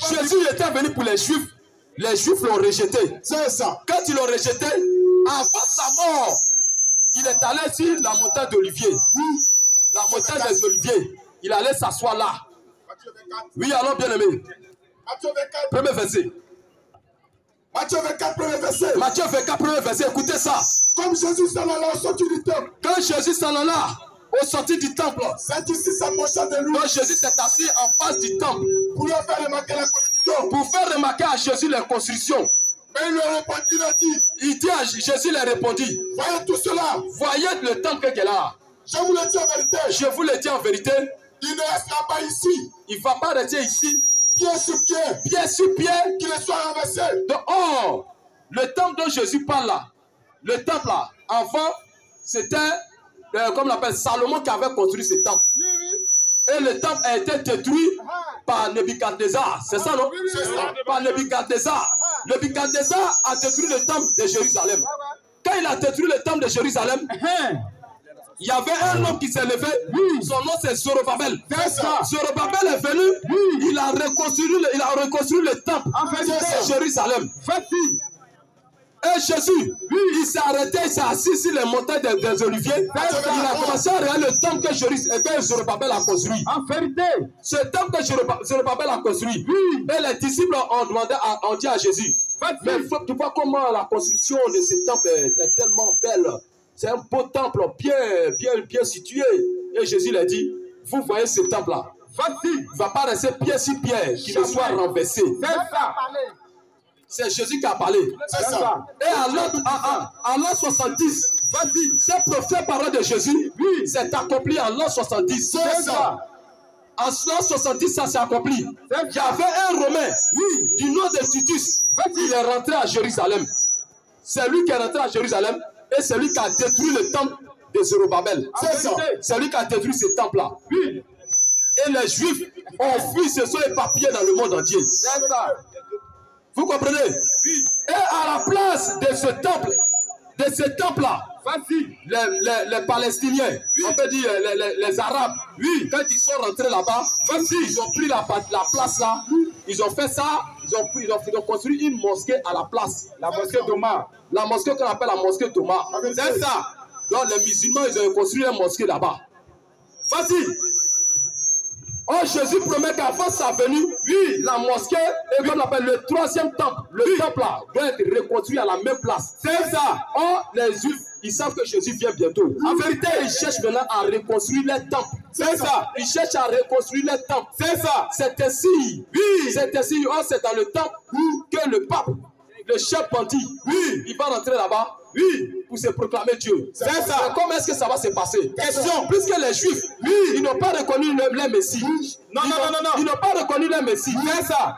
Jésus était venu pour les Juifs. Les Juifs l'ont rejeté. C'est ça. Quand ils l'ont rejeté, avant sa mort, il est allé sur la montagne d'Olivier. La montagne des Oliviers. Il allait s'asseoir là. Oui, alors bien aimé. Matthieu 24. Premier verset. Matthieu 24, premier verset. Matthieu 24, premier verset. Écoutez ça. Comme Jésus s'en alla au sortir du temple. Quand Jésus s'en alla au sortir du temple, c'est ici s'approcha de lui. Donc Jésus s'est assis en face du temple. Pour lui faire remarquer la construction. Pour faire remarquer à Jésus les constructions. Mais il lui a répondu, il a dit. Il dit à Jésus, il a répondu. Voyez tout cela. Voyez le temple qu'il a. Je vous le dis en vérité. Je vous le dis en vérité. Il ne restera pas ici. Il ne va pas rester ici. Pied sur pied. Pied sur pied. Qu'il ne soit renversé. Or, le temple dont Jésus parle là, le temple là, avant, c'était, comme on l'appelle, Salomon qui avait construit ce temple. Et le temple a été détruit par Nebuchadnezzar. C'est ça, non? C'est ça. Par Nebuchadnezzar. Nebuchadnezzar a détruit le temple de Jérusalem. Quand il a détruit le temple de Jérusalem, il y avait un homme qui s'est levé, son nom c'est Zorobabel. Zorobabel est venu, il a reconstruit le temple de Jérusalem. Et Jésus, il s'est arrêté, il s'est assis sur les montagnes des Oliviers. Il a commencé à regarder le temple que Zorobabel a construit. En vérité, ce temple que Zorobabel a construit, et les disciples ont dit à Jésus, mais tu vois comment la construction de ce temple est tellement belle. C'est un beau temple bien situé. Et Jésus lui a dit, vous voyez ce temple-là. Il ne va pas rester pied sur pied, qu'il ne soit renversé. C'est Jésus qui a parlé. Et en l'an 70, ce prophète parole de Jésus s'est accompli en l'an 70. En l'an 70, ça s'est accompli. Il y avait un Romain du nom de Titus. Il est rentré à Jérusalem. C'est lui qui est rentré à Jérusalem. Et c'est lui qui a détruit le temple de Zorobabel. C'est lui qui a détruit ce temple-là. Et les Juifs ont fui, se sont éparpillés dans le monde entier. Vous comprenez? Et à la place de ce temple-là, les Palestiniens, on peut dire les Arabes, quand ils sont rentrés là-bas, ils ont pris la place là, ils ont fait ça, ils ont construit une mosquée à la place. La mosquée Thomas. La mosquée qu'on appelle la mosquée Thomas. C'est ça. Donc les musulmans, ils ont construit une mosquée là-bas. Oh, Jésus promet qu'avant sa venue, la mosquée, et comme on l'appelle le troisième temple, le temple là, doit être reconstruit à la même place. C'est ça. Oh, les Juifs, ils savent que Jésus vient bientôt. En vérité, ils cherchent maintenant à reconstruire les temples. C'est ça. Ils cherchent à reconstruire les temples. C'est ça. C'est ainsi. C'est ainsi. Oh, c'est dans le temple que le pape, le chef bandit, il va rentrer là-bas. Pour se proclamer Dieu. C'est ça. Comment est-ce que ça va se passer? Question. Puisque les Juifs, ils n'ont pas reconnu le Messie. Non. Ils n'ont pas reconnu le Messie. C'est ça.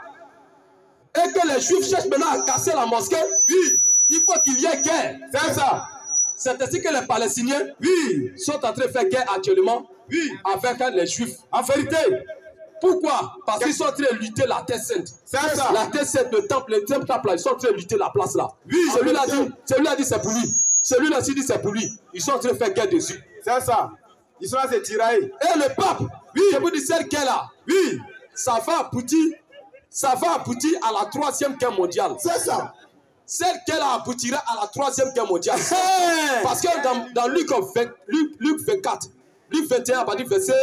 Et que les Juifs cherchent maintenant à casser la mosquée. Il faut qu'il y ait guerre. C'est ça. C'est ainsi que les Palestiniens sont en train de faire guerre actuellement avec les Juifs. En vérité. Pourquoi? Parce qu'ils sont en train de lutter la terre sainte. C'est ça. La terre sainte, le temple là, ils sont en train de lutter la place là. Celui-là dit c'est pour lui. Celui-là dit c'est pour lui. Ils sont en train de faire guerre dessus. C'est ça. Ils sont là à se tirailler. Et le pape, je vous dis cette guerre là, ça va aboutir à la 3e guerre mondiale. C'est ça. Cette guerre là aboutira à la 3e guerre mondiale. Parce que dans Luc 24, Luc 21, à partir du verset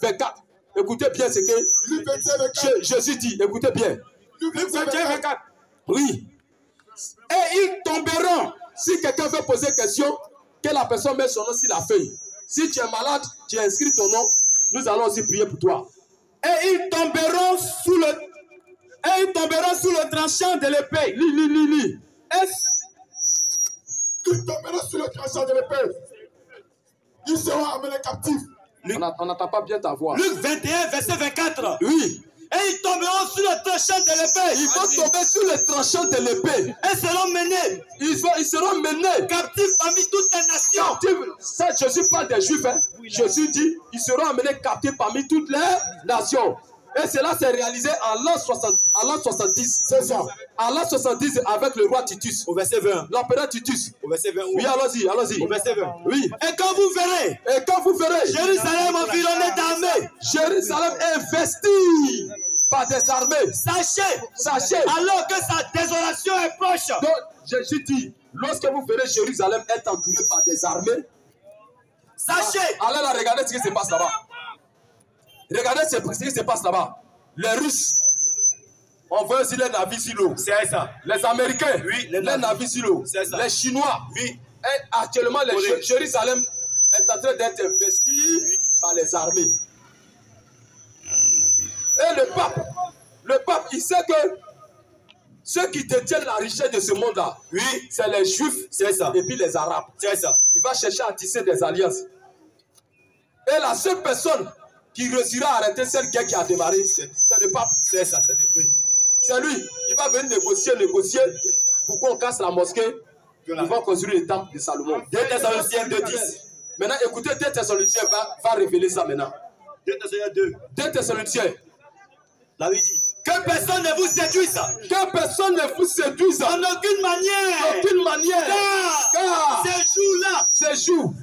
24. Écoutez bien ce que Jésus dit. Écoutez bien. Luc 24. Oui. Et ils tomberont. Si quelqu'un veut poser question, que la personne met son nom sur la feuille. Si tu es malade, tu inscris ton nom. Nous allons aussi prier pour toi. Et ils tomberont sous le tranchant de l'épée. Lis. Ils tomberont sur le tranchant de l'épée. Ils seront amenés captifs. On n'entend pas bien ta voix. Luc 21, verset 24. Oui. Et ils tomberont sur le tranchant de l'épée. Ils vont tomber sur le tranchant de l'épée. Et seront menés. Ils seront menés. Captifs parmi toutes les nations. Captifs. Ça, Jésus parle des Juifs. Hein. Jésus dit, ils seront amenés captifs parmi toutes les nations. Et cela s'est réalisé en l'an 70. C'est ça. En l'an 70 avec le roi Titus. Au verset 20. L'empereur Titus. Au verset 20. Oui, allons-y. Au verset 20. Oui. Et quand vous verrez Jérusalem environnée d'armées, Jérusalem investie par des armées. Sachez, alors que sa désolation est proche. Donc, Jésus dit, lorsque vous verrez Jérusalem être entourée par des armées, sachez. Allez là, regardez ce qui se passe là-bas. Regardez ce qui se passe là-bas. Les Russes envoient aussi les navires sur l'eau. C'est ça. Les Américains, oui, les navires sur l'eau. Les Chinois, oui. Et actuellement, Jérusalem est en train d'être investi par les armées. Et le pape, il sait que ceux qui détiennent la richesse de ce monde-là, oui, c'est les Juifs, c'est ça, et puis les Arabes. C'est ça. Il va chercher à tisser des alliances. Et la seule personne qui réussira à arrêter cette guerre qui a démarré, c'est le pape. C'est ça, c'est détruit. C'est lui. Il va venir négocier pour qu'on casse la mosquée. Ils vont construire le temple de Salomon. 2 Thessaloniciens 2:10. Maintenant, écoutez, 2 Thessaloniciens va révéler ça maintenant. 2 Thessaloniciens 2. 2 Thessaloniciens. La vie dit. Que personne ne vous séduise. Que personne ne vous séduise. En aucune manière. Aucune manière. Car ces jours,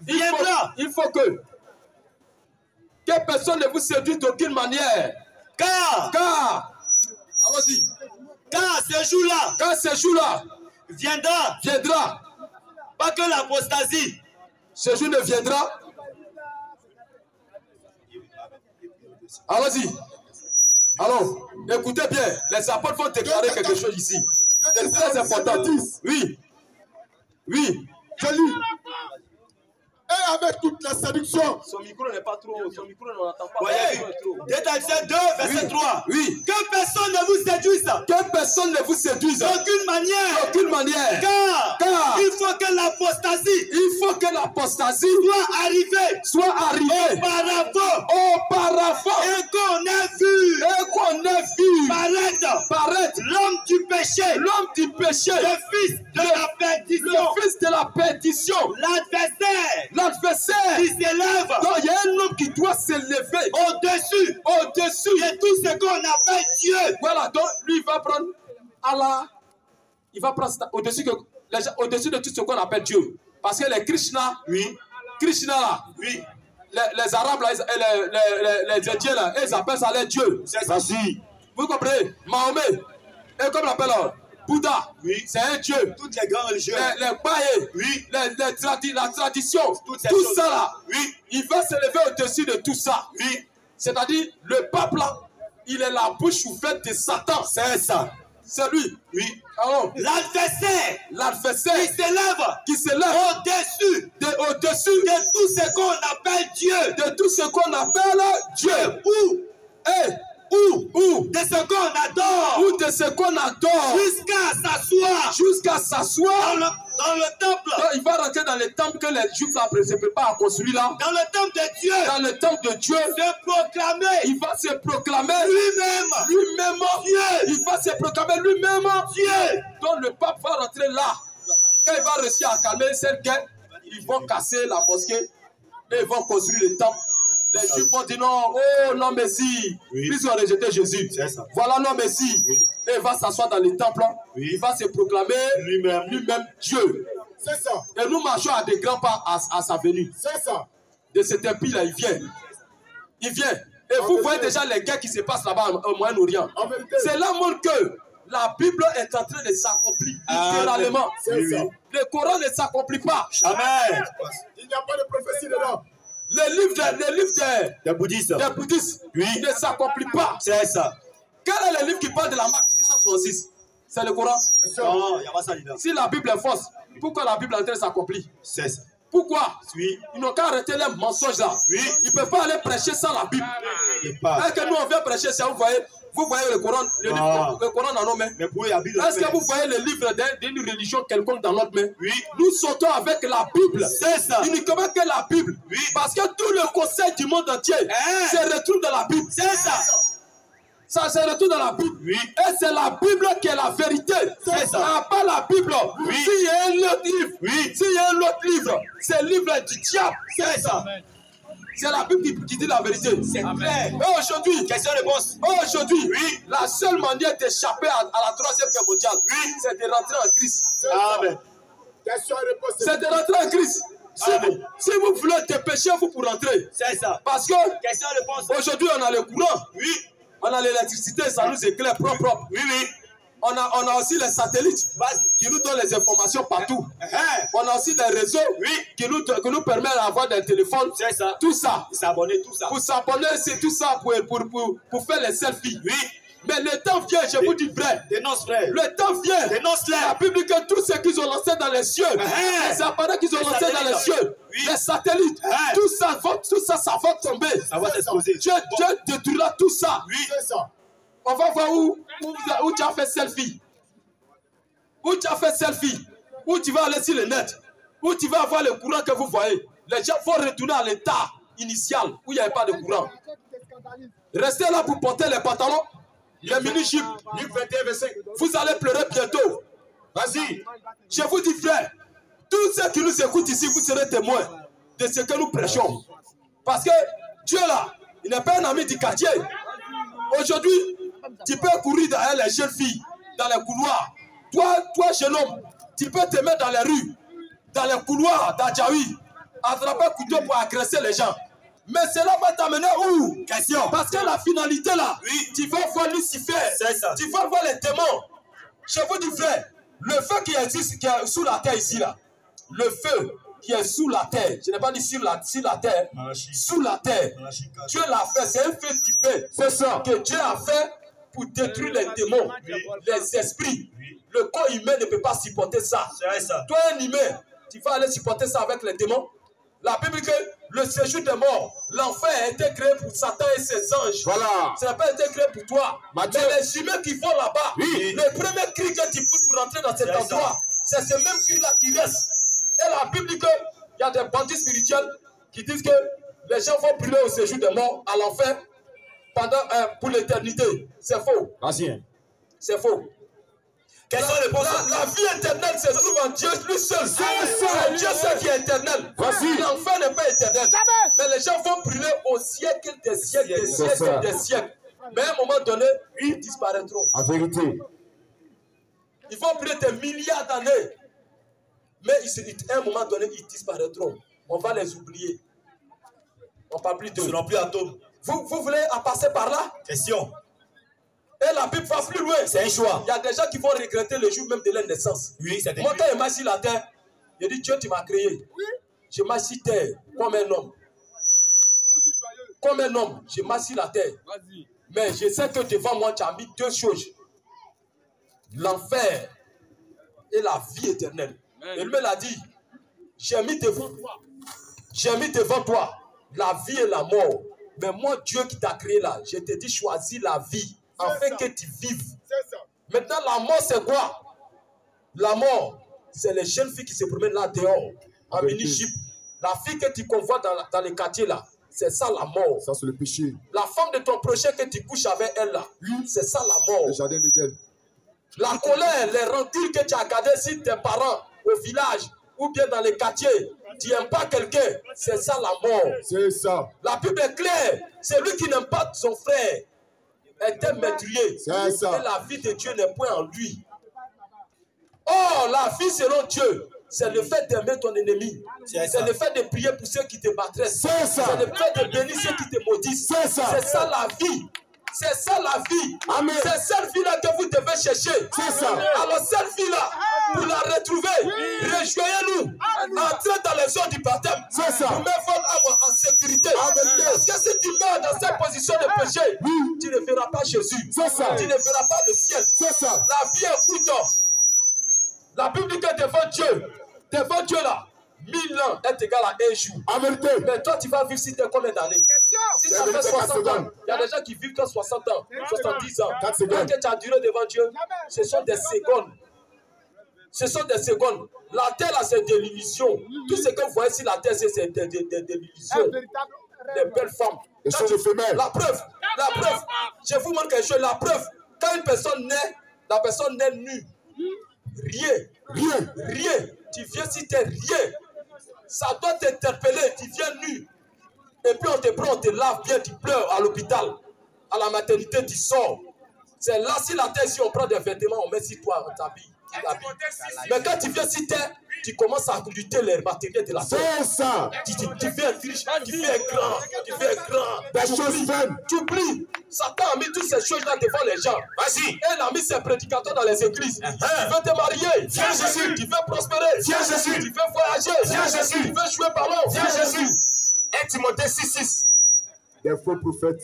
il faut que personne ne vous séduise d'aucune manière. Car, allons-y. Car ce jour-là viendra. Pas que l'apostasie. Ce jour ne viendra. Allons-y. Alors, écoutez bien, les apôtres vont déclarer quelque chose ici. C'est très important. Oui. Je lis. Et avec toute la séduction. Son micro n'est pas trop. Son micro ne l'entend pas. Ouais, 2 Thessaloniciens 2, verset 3. Oui. Que personne ne vous séduise. Que personne ne vous séduise. D'aucune manière. D'aucune manière. Car il faut que l'apostasie. Soit arrivée. Auparavant. Et qu'on ait vu. Paraître. L'homme du péché. Le fils de la perdition. L'adversaire qui s'élève. Donc il y a un homme qui doit s'élever au-dessus de tout ce qu'on appelle Dieu. Voilà, donc lui il va prendre Allah. Il va prendre au-dessus de tout ce qu'on appelle Dieu. Parce que les Krishna, là, les Arabes là, et les Indiens là, ils appellent ça les dieux. Vous comprenez? Mahomet, et comme on l'appelle là, Bouddha, c'est un dieu. Toutes les grandes religions. Les païens, la tradition, tout ça là, il va s'élever au-dessus de tout ça. C'est-à-dire, le pape là, il est la bouche ouverte de Satan. C'est ça. C'est lui. Alors, l'adversaire qui s'élève au-dessus de tout ce qu'on appelle Dieu. De tout ce qu'on appelle Dieu. Ou de ce qu'on adore. Jusqu'à s'asseoir. Dans le temple. Donc, il va rentrer dans le temple que les Juifs se préparent à construire là. Dans le temple de Dieu. Dans le temple de Dieu. Il va se proclamer lui-même. Dieu. Il va se proclamer lui-même Dieu. Donc le pape va rentrer là. Quand il va réussir à calmer cette guerre, ils vont casser la mosquée et ils vont construire le temple. Les Juifs vont dire non, oh non merci. Ils ont rejeté Jésus. Voilà non merci. Et il va s'asseoir dans le temple. Il va se proclamer lui-même Dieu. C'est ça. Et nous marchons à des grands pas à sa venue. C'est ça. De cet impie là, il vient. Et vous voyez déjà les guerres qui se passent là-bas au Moyen-Orient. C'est là même que la Bible est en train de s'accomplir littéralement. Le Coran ne s'accomplit pas. Amen. Il n'y a pas de prophétie dedans. Les livres des bouddhistes ne s'accomplissent pas. C'est ça. Quel est le livre qui parle de la marque 666? C'est le Coran. Non, il n'y a pas ça dedans. Si la Bible est fausse, pourquoi la Bible est en train de s'accomplir? C'est ça. Pourquoi? Oui. Ils n'ont qu'à arrêter les mensonges là. Oui. Ils ne peuvent pas aller prêcher sans la Bible. Est-ce que nous on vient prêcher ça? Vous voyez le Coran, le Coran dans nos mains. Est-ce que vous voyez le livre d'une religion quelconque dans notre main? Oui. Nous sautons avec la Bible. C'est ça. Uniquement que la Bible. Oui. Parce que tout le conseil du monde entier se retrouve dans la Bible. C'est ça. Ça se retrouve dans la Bible. Oui. Et c'est la Bible qui est la vérité. C'est ça. Pas la Bible. Oui. S'il y a un autre livre, s'il y a un autre livre, c'est le livre du diable. C'est ça. C'est la Bible qui dit la vérité. C'est clair. Et aujourd'hui, question-réponse. Aujourd'hui, la seule manière d'échapper à la troisième guerre mondiale, c'est de rentrer en Christ. Amen. Question-réponse. C'est de rentrer en Christ. Si vous voulez dépêcher, vous pour rentrer. C'est ça. Parce que aujourd'hui, on a le courant. Oui. On a l'électricité, ça nous éclaire propre. Oui, oui. On a aussi les satellites qui nous donnent les informations partout. On a aussi des réseaux qui nous permettent d'avoir des téléphones. C'est ça. Tout ça. S'abonner, tout ça. Pour s'abonner, c'est tout ça pour faire les selfies. Oui. Mais le temps vient, je vous dis vrai. Dénonce, frère. Le temps vient. Dénonce-les. La Bible dit que tous ceux qu'ils ont lancés dans les cieux, les appareils qu'ils ont lancés dans les cieux, les satellites, tout ça, ça va tomber. Ça va s'exploser. Dieu détruira tout ça. Oui, c'est ça. On va voir où tu as fait selfie. Où tu as fait selfie. Où tu vas aller sur le net. Où tu vas avoir le courant que vous voyez. Les gens vont retourner à l'état initial où il n'y avait pas de courant. Restez là pour porter les pantalons, les mini-jeeps. Vous allez pleurer bientôt. Vas-y. Je vous dis, frère, tous ceux qui nous écoutent ici, vous serez témoins de ce que nous prêchons. Parce que Dieu là, il n'est pas un ami du quartier. Aujourd'hui, tu peux courir derrière les jeunes filles, dans les couloirs. Toi, jeune homme, tu peux te mettre dans les rues, dans les couloirs d'Adjaoui, attraper un couteau pour agresser les gens. Mais cela va t'amener où? Question. Parce que la finalité là, tu vas voir Lucifer, tu vas voir les démons. Je vous dis, frère, le feu qui existe, qui est sous la terre ici là, le feu qui est sous la terre, je n'ai pas dit sur la terre, sous la terre, Dieu l'a fait, c'est un feu typé, c'est ça, que Dieu a fait pour détruire les démons, les esprits. Le corps humain ne peut pas supporter ça. Toi, un humain, tu vas aller supporter ça avec les démons. La Bible dit que le séjour des morts, l'enfer a été créé pour Satan et ses anges. Voilà. Ça n'a pas été créé pour toi. Mais les humains qui vont là-bas, le premier cri que tu pousses pour rentrer dans cet endroit, c'est ce même cri-là qui reste. Et la Bible dit qu'il y a des bandits spirituels qui disent que les gens vont brûler au séjour des morts, à l'enfer, pour l'éternité. C'est faux. C'est faux. La vie éternelle se trouve en Dieu lui seul. C'est Dieu seul qui est éternel. L'enfer n'est pas éternel. Mais les gens vont brûler au siècle des siècles, des siècles. Mais à un moment donné, ils disparaîtront. En vérité. Ils vont brûler des milliards d'années. Mais à un moment donné, ils disparaîtront. On va les oublier. On ne parle plus d'eux. Ils ne seront plus atomes. Vous voulez en passer par là? Question. Et la Bible va plus loin. C'est un choix. Il y a des gens qui vont regretter le jour même de leur naissance. Oui, c'est moi, quand il m'a sur la terre, il dit, Dieu, tu m'as créé. Oui. Je m'assis sur terre comme un homme. Comme un homme, je m'assis sur la terre. Mais je sais que devant moi, tu as mis deux choses. L'enfer et la vie éternelle. Et lui a dit, j'ai mis devant toi la vie et la mort. Mais moi, Dieu qui t'a créé là, je te dis, choisis la vie. Afin que tu vives. Maintenant, la mort, c'est quoi? La mort, c'est les jeunes filles qui se promènent là dehors, en mini-jeep. La fille que tu convoites dans les quartiers là, c'est ça la mort. Ça, c'est le péché. La femme de ton prochain que tu couches avec elle là, c'est ça la mort. Le jardin d'Éden. La colère, les rancunes que tu as gardées sur tes parents au village ou bien dans les quartiers, tu n'aimes pas quelqu'un, c'est ça la mort. C'est ça. La Bible est claire. C'est lui qui n'aime pas son frère. Était meurtrier. Et la vie de Dieu n'est point en lui. Oh, la vie selon Dieu, c'est le fait d'aimer ton ennemi. C'est le fait de prier pour ceux qui te battraient. C'est le fait de bénir ceux qui te maudissent. C'est ça la vie. C'est ça la vie. C'est cette vie-là que vous devez chercher. C'est ça. Alors cette vie-là, pour la retrouver, rejoignez-nous. Entrez dans les zones du baptême. C'est ça. Pour mettre votre âme en sécurité. Parce que si tu meurs dans cette position de péché, tu ne verras pas Jésus. C'est ça. Tu ne verras pas le ciel. C'est ça. La vie est courte. La Bible dit que devant Dieu là, 1000 ans est égal à un jour. En vérité. Mais toi, tu vas vivre si tu es combien d'années? Si tu as fait 60 ans, il y a des gens qui vivent que 60 ans, 70 ans. Quand tu as duré devant Dieu, ce sont des secondes. Ce sont des secondes. La terre, là, c'est de l'illusion. Tout ce que vous voyez sur la terre, c'est de l'illusion. Des belles femmes. Les choses éphémères. La preuve, je vous montre quelque chose. La preuve, quand une personne naît, la personne naît nue. Rien. Tu viens si tu es rien. Ça doit t'interpeller. Tu viens nu. Et puis on te prend, on te lave bien, tu pleures à l'hôpital. À la maternité, tu sors. C'est là, si la terre, si on prend des vêtements, on met sur toi, on t'habille. Mais quand tu viens si terre, tu commences à lutter les matériels de la terre. C'est ça. Tu fais riche, tu fais grand. Des choses vaines. Tu oublies. Satan a mis toutes ces choses-là devant les gens. Vas-y. Elle a mis ses prédicateurs dans les églises. Tu veux te marier. Viens Jésus. Tu veux prospérer. Viens Jésus. Tu veux voyager. Viens Jésus. Tu veux jouer ballon. Viens Jésus. 1 Timothée 6:6. Des faux prophètes.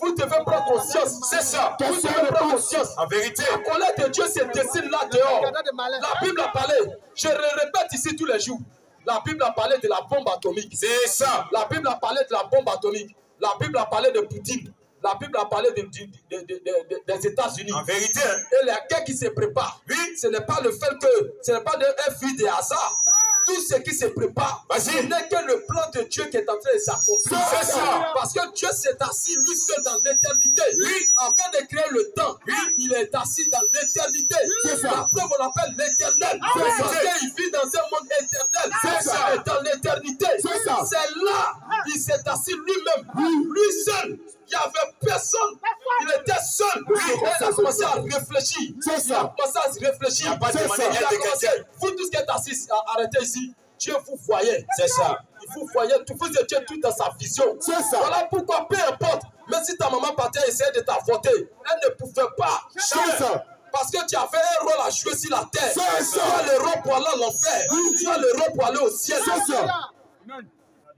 Vous devez prendre conscience. C'est ça. Vous devez prendre conscience. En vérité. La colère de Dieu se dessine là dehors. La Bible a parlé. Je le répète ici tous les jours. La Bible a parlé de la bombe atomique. C'est ça. La Bible a parlé de la bombe atomique. La Bible a parlé de Poutine. La Bible a parlé des États-Unis. En vérité. Et la guerre qui se prépare. Oui. Ce n'est pas le fait que ce n'est pas un fruit de hasard. Tout ce qui se prépare, ce n'est que le plan de Dieu qui est en train de s'accomplir. C'est ça. Parce que Dieu s'est assis lui seul dans l'éternité. Oui. Afin de créer le temps. Oui. Il est assis dans l'éternité. C'est ça. La preuve, on l'appelle l'éternel. C'est Parce ça. qu'il vit dans un monde éternel. C'est ça. Et dans l'éternité. C'est ça. C'est là. Il s'est assis lui-même. Lui seul. Il n'y avait personne. Il était seul. Il a commencé à réfléchir. C'est ça. Il a commencé à se réfléchir. Il n'y a pas de C'est manière ça. de quelqu'un. Vous tous qui êtes assis, arrêtez ici. Dieu vous voyait. C'est ça. Vous voyez, vous étiez tout dans sa vision. C'est ça. Voilà pourquoi, peu importe, même si ta maman partait essayer de t'avorter, elle ne pouvait pas. C'est ça. Parce que tu avais un rôle à jouer sur la terre. C'est ça. Tu as le rôle pour aller à l'enfer. Tu as le rôle pour aller au ciel. C'est ça.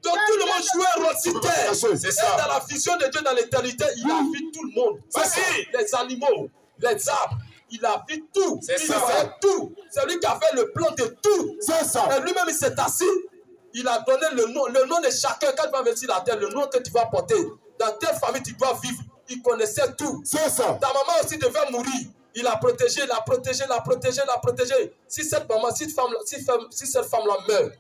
Donc tout le monde jouait un rôle sur terre. C'est Et ça. dans la vision de Dieu dans l'éternité, il a vu tout le monde. Vas-y. Les animaux, les arbres. Il a vu tout. C'est Il ça. voyait tout. C'est lui qui avait le plan de tout. C'est ça. Et lui-même, il s'est assis. Il a donné le nom de chacun. Quand tu vas venir sur la terre, le nom que tu vas porter. Dans telle famille, tu dois vivre. Il connaissait tout. C'est ça. Ta maman aussi devait mourir. Il a protégé, l'a protégé. Si cette maman, si cette femme-là meurt,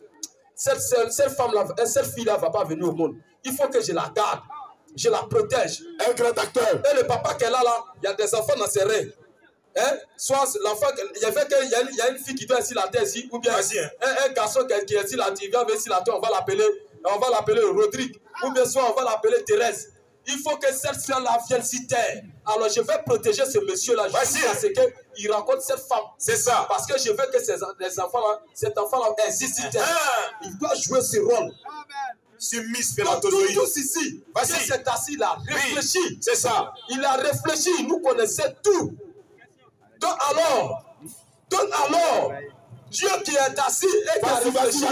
cette fille-là ne va pas venir au monde. Il faut que je la garde. Je la protège. Un grand acteur. Et le papa qu'elle a là, il y a des enfants dans ses reins. Hein? Soit l'enfant, il y a une fille qui doit être sur la terre ici, ou bien un garçon qui est sur la terre, il vient sur la terre, on va l'appeler Rodrigue, ou bien soit on va l'appeler Thérèse. Il faut que cette soeur-là vienne sur terre. Alors je vais protéger ce monsieur-là jusqu'à ce qu'il rencontre cette femme. C'est ça. Parce que je veux que cet enfant-là existe sur terre. Il doit jouer ce rôle. Soumise, Donc tous ici, Vas-y. Dieu s'est assis, il a réfléchi. Oui, c'est ça. Il a réfléchi, il nous connaissait tout. Donc alors, Dieu qui est assis et qui a réfléchi,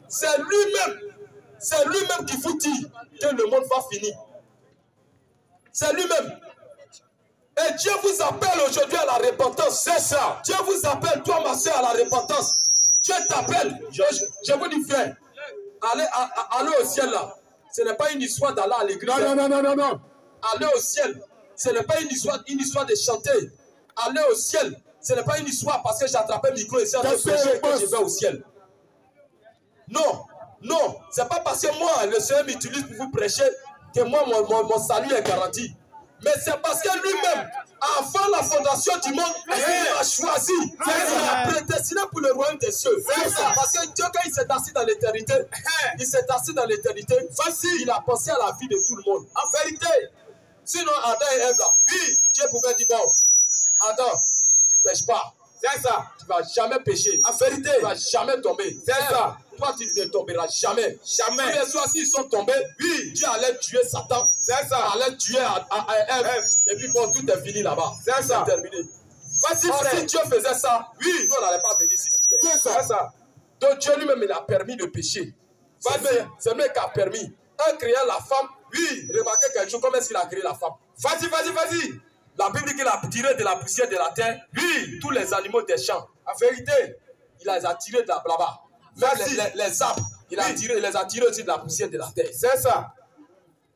c'est lui-même qui vous dit que le monde va finir. C'est lui-même. Et Dieu vous appelle aujourd'hui à la repentance. C'est ça. Dieu vous appelle, toi ma soeur, à la repentance. Dieu t'appelle. Je vous dis, frère, allez au ciel là. Ce n'est pas une histoire d'aller à l'église. Non. Aller au ciel, ce n'est pas une histoire de chanter. Aller au ciel, ce n'est pas une histoire parce que j'ai attrapé le micro et c'est que je vais au ciel. Non, c'est pas parce que moi, le Seigneur m'utilise pour vous prêcher que moi, mon salut est garanti. Mais c'est parce que lui-même, avant la fondation du monde, il m'a choisi. Il m'a prédestiné pour le royaume des cieux. Parce que Dieu, quand il s'est assis dans l'éternité, il a pensé à la vie de tout le monde. En vérité, sinon Adam et Ève là, oui, Dieu pouvait dire bon, Adam, tu ne pêches pas. C'est ça. Tu ne vas jamais pécher. En vérité, tu ne vas jamais tomber. C'est ça. Toi, tu ne tomberas jamais. Jamais. Bien sûr, s'ils sont tombés, oui, Dieu allait tuer Satan. C'est ça. Allait tuer Ève. Et puis bon, tout est fini là-bas. C'est ça. C'est terminé. Si Dieu faisait ça, oui, nous, on n'allait pas venir ici. C'est ça. Donc Dieu lui-même, il a permis de pécher. C'est lui qui a permis. En créant la femme, oui, remarquez quelque chose, comment est-ce qu'il a créé la femme? Vas-y. La Bible dit qu'il a tiré de la poussière de la terre, oui, tous les animaux des champs. En vérité, il les a tirés de là-bas. les arbres. Il les a tirés aussi de la poussière de la terre. C'est ça.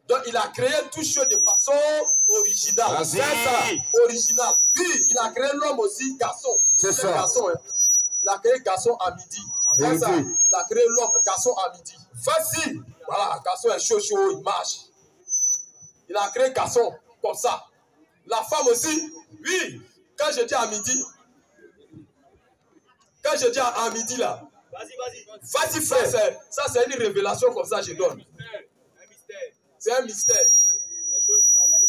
Donc il a créé tout chose de façon originale. C'est ça. Original. Oui, il a créé l'homme aussi garçon. C'est ça. Garçon, hein. Il a créé garçon à midi. C'est ça. Il a créé l'homme garçon à midi. Facile. Voilà, garçon est chaud, il marche. Il a créé garçon comme ça. La femme aussi, oui. Quand je dis à midi, là, vas-y frère, ça c'est une révélation comme ça je donne. C'est un mystère.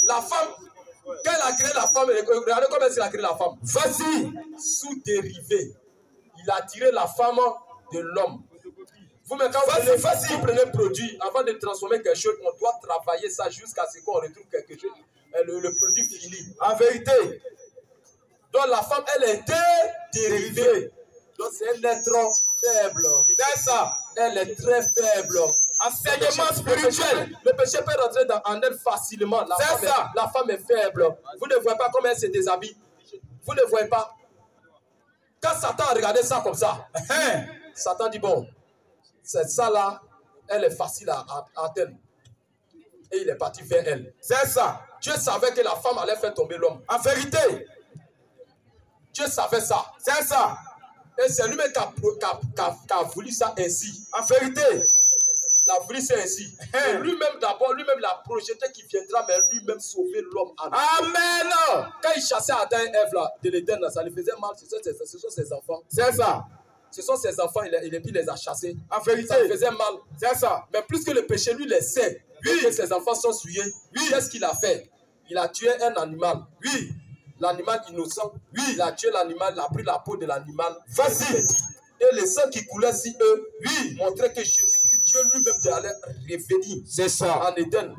La femme, quand elle a créé la femme, regardez comment elle a créé la femme. Vas-y, sous dérivé, il a tiré la femme de l'homme. Vous-même, quand vous prenez un produit, avant de transformer quelque chose, on doit travailler ça jusqu'à ce qu'on retrouve quelque chose, le produit fini. En vérité. Donc la femme, elle était dérivée. Donc c'est un être faible. C'est ça. Elle est très faible. Enseignement spirituel. Le péché peut rentrer en elle facilement. La femme est faible. Vous ne voyez pas comment elle se déshabille. Vous ne voyez pas. Quand Satan a regardé ça comme ça, Satan dit bon, c'est ça là, elle est facile à atteindre. Et il est parti vers elle. C'est ça. Dieu savait que la femme allait faire tomber l'homme. En vérité, Dieu savait ça. C'est ça. Et c'est lui-même qui a voulu ça ainsi. En vérité, il a voulu ça ainsi. Et lui-même d'abord, lui-même l'a projeté qui viendra, mais lui-même sauver l'homme. Amen. Quand il chassait Adam et Ève là, de l'Éden, ça lui faisait mal. Ce sont ses enfants. C'est ça. Ce sont ses enfants, il les a chassés. En vérité, ça lui faisait mal. C'est ça. Mais plus que le péché, lui, les sait. Oui. Que ses enfants sont souillés. Oui. Qu'est-ce qu'il a fait? Il a tué un animal. Oui. L'animal innocent. Oui. Il a tué l'animal, il a pris la peau de l'animal. Vas-y. Et le sang qui coulait sur eux, oui, montrait que Jésus-Christ, Dieu lui-même allait revenir. C'est ça. En Éden,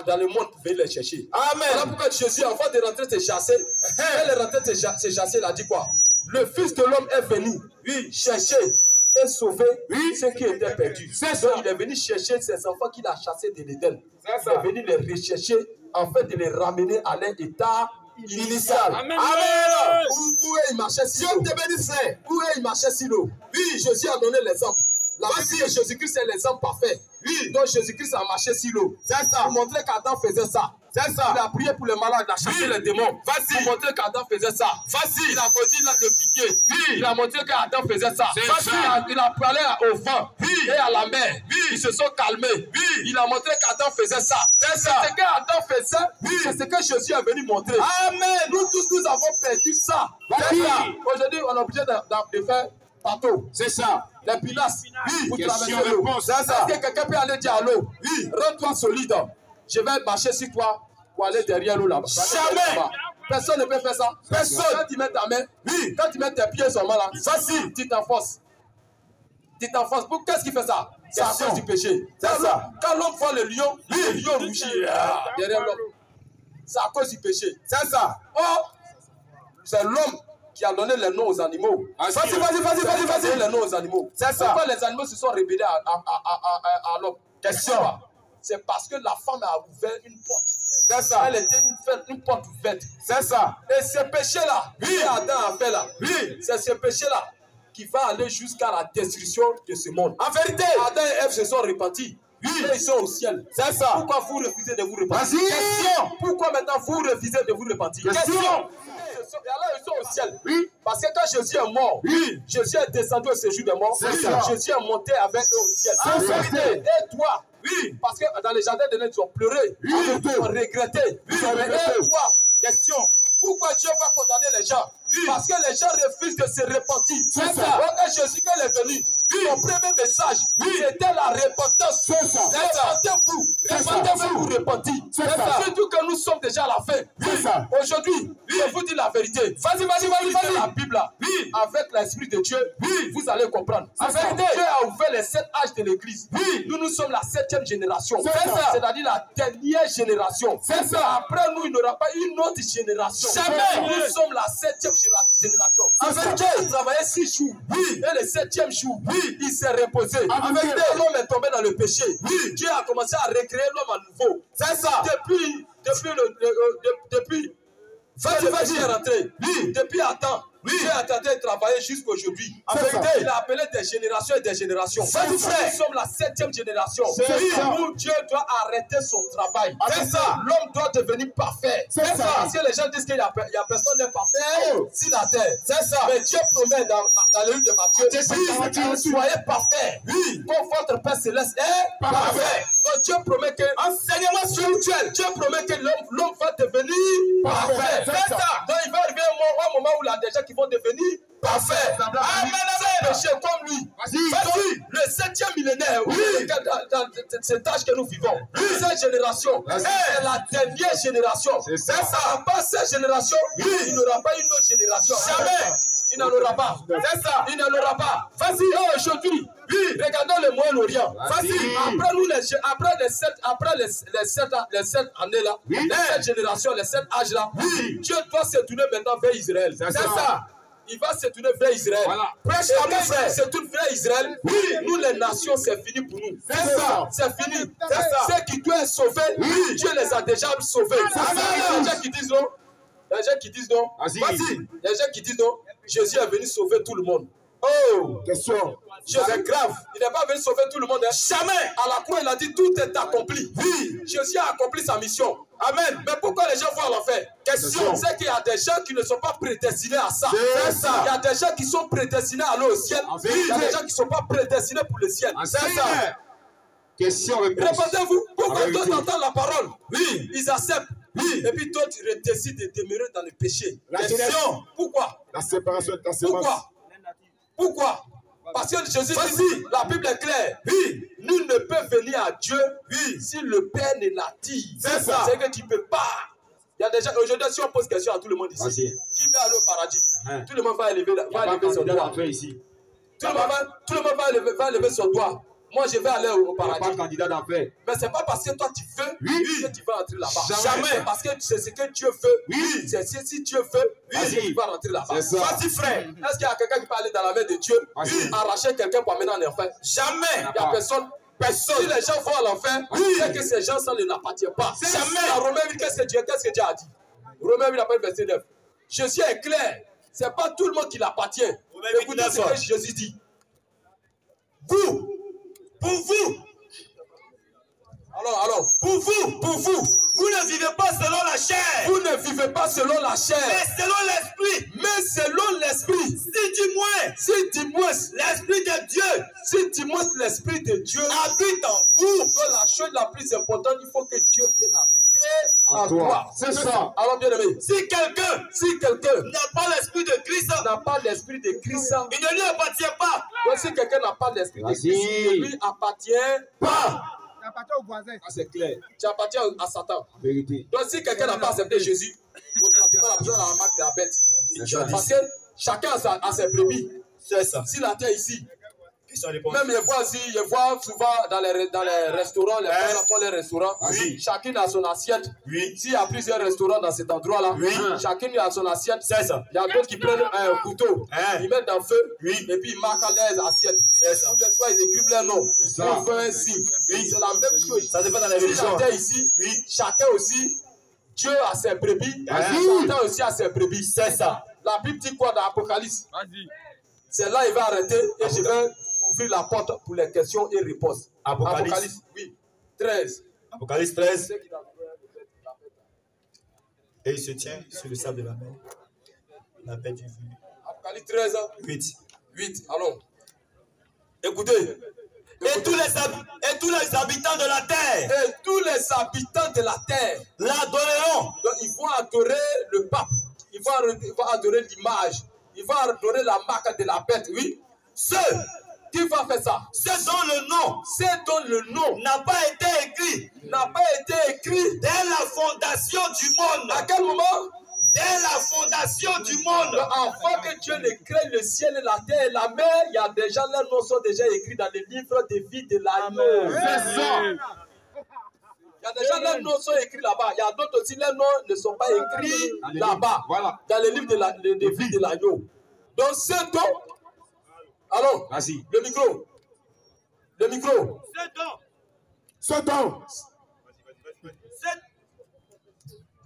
dans le monde, veut les chercher. Amen. Voilà pourquoi Jésus, avant de rentrer te chasser, elle est rentrée te chasser, il a dit quoi? Le Fils de l'homme est venu, oui, chercher et sauver ceux qui étaient perdus. Donc il est venu chercher ses enfants qu'il a chassés de l'Éden. Il est venu les rechercher afin de les ramener à leur état initial. Amen. Amen. Où il marchait si l'eau. Où il marchait si l'eau. Oui, Jésus a donné l'exemple. La vie de Jésus-Christ est l'exemple parfait. Oui, donc Jésus-Christ a marché sur l'eau. C'est ça. Pour montrer qu'Adam faisait ça. C'est ça. Il a prié pour les malades, il a chassé les démons. Pour montrer qu'Adam faisait ça. Facile. Il a maudit le piquet. Oui. Il a montré qu'Adam faisait ça. Il a parlé au vent et à la mer. Ils se sont calmés. Il a montré qu'Adam faisait ça. C'est ça. Ce qu'Adam faisait, c'est ce que Jésus est venu montrer. Amen. Nous tous, nous avons perdu ça. C'est ça. Aujourd'hui, on est obligé de faire bateau. C'est ça. Les pilasses. Pour traverser l'eau. C'est ça. Est-ce que quelqu'un peut aller dire à l'eau? Oui. Rends-toi solide. Je vais marcher sur toi pour aller derrière l'eau là-bas. Jamais. Personne ne peut faire ça. Personne. Quand tu mets ta main, quand tu mets tes pieds sur moi là, facile, tu t'enfonces. Tu t'enfonces. Qu'est-ce qui fait ça? C'est à cause du péché. C'est ça. Quand l'homme voit le lion rougit derrière l'homme. C'est à cause du péché. C'est ça. Oh, c'est l'homme qui a donné les noms aux animaux. Vas-y. Les noms aux animaux. C'est ça. Pourquoi les animaux se sont rebellés à l'homme? Question. C'est parce que la femme a ouvert une porte. C'est ça. Elle était une porte ouverte. C'est ça. Et ce péché-là, Adam a fait là, c'est ce péché-là qui va aller jusqu'à la destruction de ce monde. En vérité, Adam et Ève se sont repentis. Et ils sont au ciel. C'est ça. Pourquoi vous refusez de vous repentir? Question. Pourquoi maintenant vous refusez de vous repentir? Question. Et alors ils sont au ciel. Parce que quand Jésus est mort, Jésus est descendu au séjour des morts. Jésus est monté avec eux au ciel. En vérité. Et toi, parce que dans les jardins de Dieu, ils ont pleuré, ils ont regretté. Et toi, question. Pourquoi Dieu va condamner les gens? Parce que les gens refusent de se repentir. C'est ça. Quand Jésus est venu, son premier message, c'était la repentance. Repentez-vous pour repentir. Surtout que nous sommes déjà à la fin. Aujourd'hui, je vous dis la vérité. Vas-y. La Bible, avec l'Esprit de Dieu, vous allez comprendre. En vérité, Dieu a ouvert les 7 âges de l'Église. Nous sommes la 7e génération. C'est-à-dire la dernière génération. Après nous, il n'y aura pas une autre génération. Jamais. Nous sommes la 7e génération. En vérité, il travaillait 6 jours. Et le 7e jour, il s'est reposé. En vérité, l'homme est tombé dans le péché. Dieu a commencé à recréer l'homme à nouveau. C'est ça. Depuis vas-y, est rentré. Depuis Adam, Dieu a tenté de travailler jusqu'aujourd'hui. En vérité, il a appelé des générations et des générations. Nous sommes la 7e génération. Où Dieu doit arrêter son travail. L'homme doit devenir parfait. Parce que les gens disent qu'il n'y a personne n'est parfait sur la terre. Mais Dieu promet dans le livre de Matthieu, soyez parfaits. Comme votre Père Céleste est parfait. Donc Dieu promet que enseignement spirituel, Dieu promet que l'homme va devenir parfait. Donc il va arriver un moment où il y a des gens qui vont devenir parfaits. Amen. Péché comme lui. Le 7e millénaire, dans cet âge que nous vivons, cette génération, c'est la dernière génération. À part cette génération, il n'y aura pas une autre génération. Jamais. Il n'en aura pas. C'est ça. Il n'en aura pas. Vas-y, aujourd'hui, regardons le Moyen-Orient. Vas-y, après les 7 années-là, les 7 générations, les 7 âges-là, Dieu doit se tourner maintenant vers Israël. C'est ça. Il va se tourner vers Israël. Prêche à mon frère. C'est tout vers Israël. Nous, les nations, c'est fini pour nous. C'est ça. C'est fini. C'est ça. Ceux qui doivent sauver, Dieu les a déjà sauvés. Les gens qui disent non. Les gens qui disent non. Vas-y. Les gens qui disent non. Jésus est venu sauver tout le monde. Oh, question. C'est grave. Il n'est pas venu sauver tout le monde. Jamais. À la croix, il a dit tout est accompli. Jésus a accompli sa mission. Amen. Mais pourquoi les gens vont à l'enfer? Question. C'est qu'il y a des gens qui ne sont pas prédestinés à ça. C'est ça. Il y a des gens qui sont prédestinés à aller au ciel. Il y a des gens qui ne sont pas prédestinés pour le ciel. C'est ça. Question. Répondez-vous. Pourquoi d'autres entendent la parole? Oui. Ils acceptent. Et puis d'autres décident de demeurer dans le péché. La question. Pourquoi? La séparation de ta sémence. Pourquoi? Parce que Jésus dit, la Bible est claire. Nul ne peut venir à Dieu si le Père ne l'attire. C'est ça. C'est que tu ne peux pas. Il y a déjà, aujourd'hui, si on pose question à tout le monde ici, qui veut aller au paradis? Tout le monde va élever son doigt. Tout le monde va élever son doigt. Moi, je vais aller au paradis. Pas candidat d'enfer. Mais ce n'est pas parce que toi, tu veux que tu vas entrer là-bas. Jamais. Parce que c'est ce que Dieu veut. C'est si Dieu veut, tu vas rentrer là-bas. Vas-y, frère. Est-ce qu'il y a quelqu'un qui peut aller dans la main de Dieu, arracher quelqu'un pour amener en enfer? Jamais. Il n'y a personne. Si les gens vont à l'enfer, c'est que ces gens, ça ne l'appartient pas. Jamais. Dans Romains 8, qu'est-ce que Dieu a dit? Romains 8, après verset 9. Jésus est clair. Ce n'est pas tout le monde qui l'appartient. Écoutez ce que Jésus dit. Pour vous, alors, pour vous, vous ne vivez pas selon la chair. Vous ne vivez pas selon la chair. Mais selon l'esprit. Si du moins, l'esprit de Dieu. Si du moins l'esprit de Dieu habite en vous. Donc la chose la plus importante, il faut que Dieu vienne habiter en toi. C'est ça. Alors bien aimé, si quelqu'un n'a pas l'esprit de Christ, il ne lui appartient pas. Donc si quelqu'un n'a pas l'esprit de Christ, il ne lui appartient pas. Tu appartiens au voisin. C'est clair. Tu appartiens à Satan. En vérité. Donc si quelqu'un n'a pas accepté Jésus, automatiquement la personne a la marque de la bête. Parce que chacun a ses brebis. C'est ça. Si la terre ici. Même je vois souvent dans les restaurants, les gens font les restaurants. Chacun a son assiette. S'il y a plusieurs restaurants dans cet endroit-là, chacun a son assiette. C'est ça. Il y a d'autres qui prennent un couteau, ils mettent dans le feu, et puis ils marquent leurs assiettes. Ou des fois, ils écrivent leur nom. Ils font un signe. C'est la même chose. Ça se fait dans les religions. Ici, chacun aussi, Dieu a ses brebis, Satan aussi a ses brebis. C'est ça. La Bible dit quoi dans l'Apocalypse? C'est là il va arrêter et je vais ouvrir la porte pour les questions et réponses. Apocalypse 13. Apocalypse 13. Et il se tient sur le sable de la mer. La paix du Dieu. Apocalypse 13. 8. Allons. Écoutez. Et tous les habitants de la terre. Et tous les habitants de la terre. L'adoreront. Donc ils vont adorer le pape. Ils vont adorer l'image. Ils vont adorer la marque de la bête. Oui. Ceux qui vont faire ça. Ceux dont le nom n'a pas été écrit. Dès la fondation du monde. À quel moment? Dès la fondation du monde. Avant que Dieu ne crée le ciel et la terre et la mer, il y a déjà, leurs noms sont déjà écrits dans le livre de vie de l'agneau. C'est ça. Il y a déjà leurs noms sont écrits là-bas. Il y a d'autres aussi, leurs noms ne sont pas écrits là-bas. Voilà. Dans le livre de vie de l'agneau. Donc, ce dont. Alors, le micro.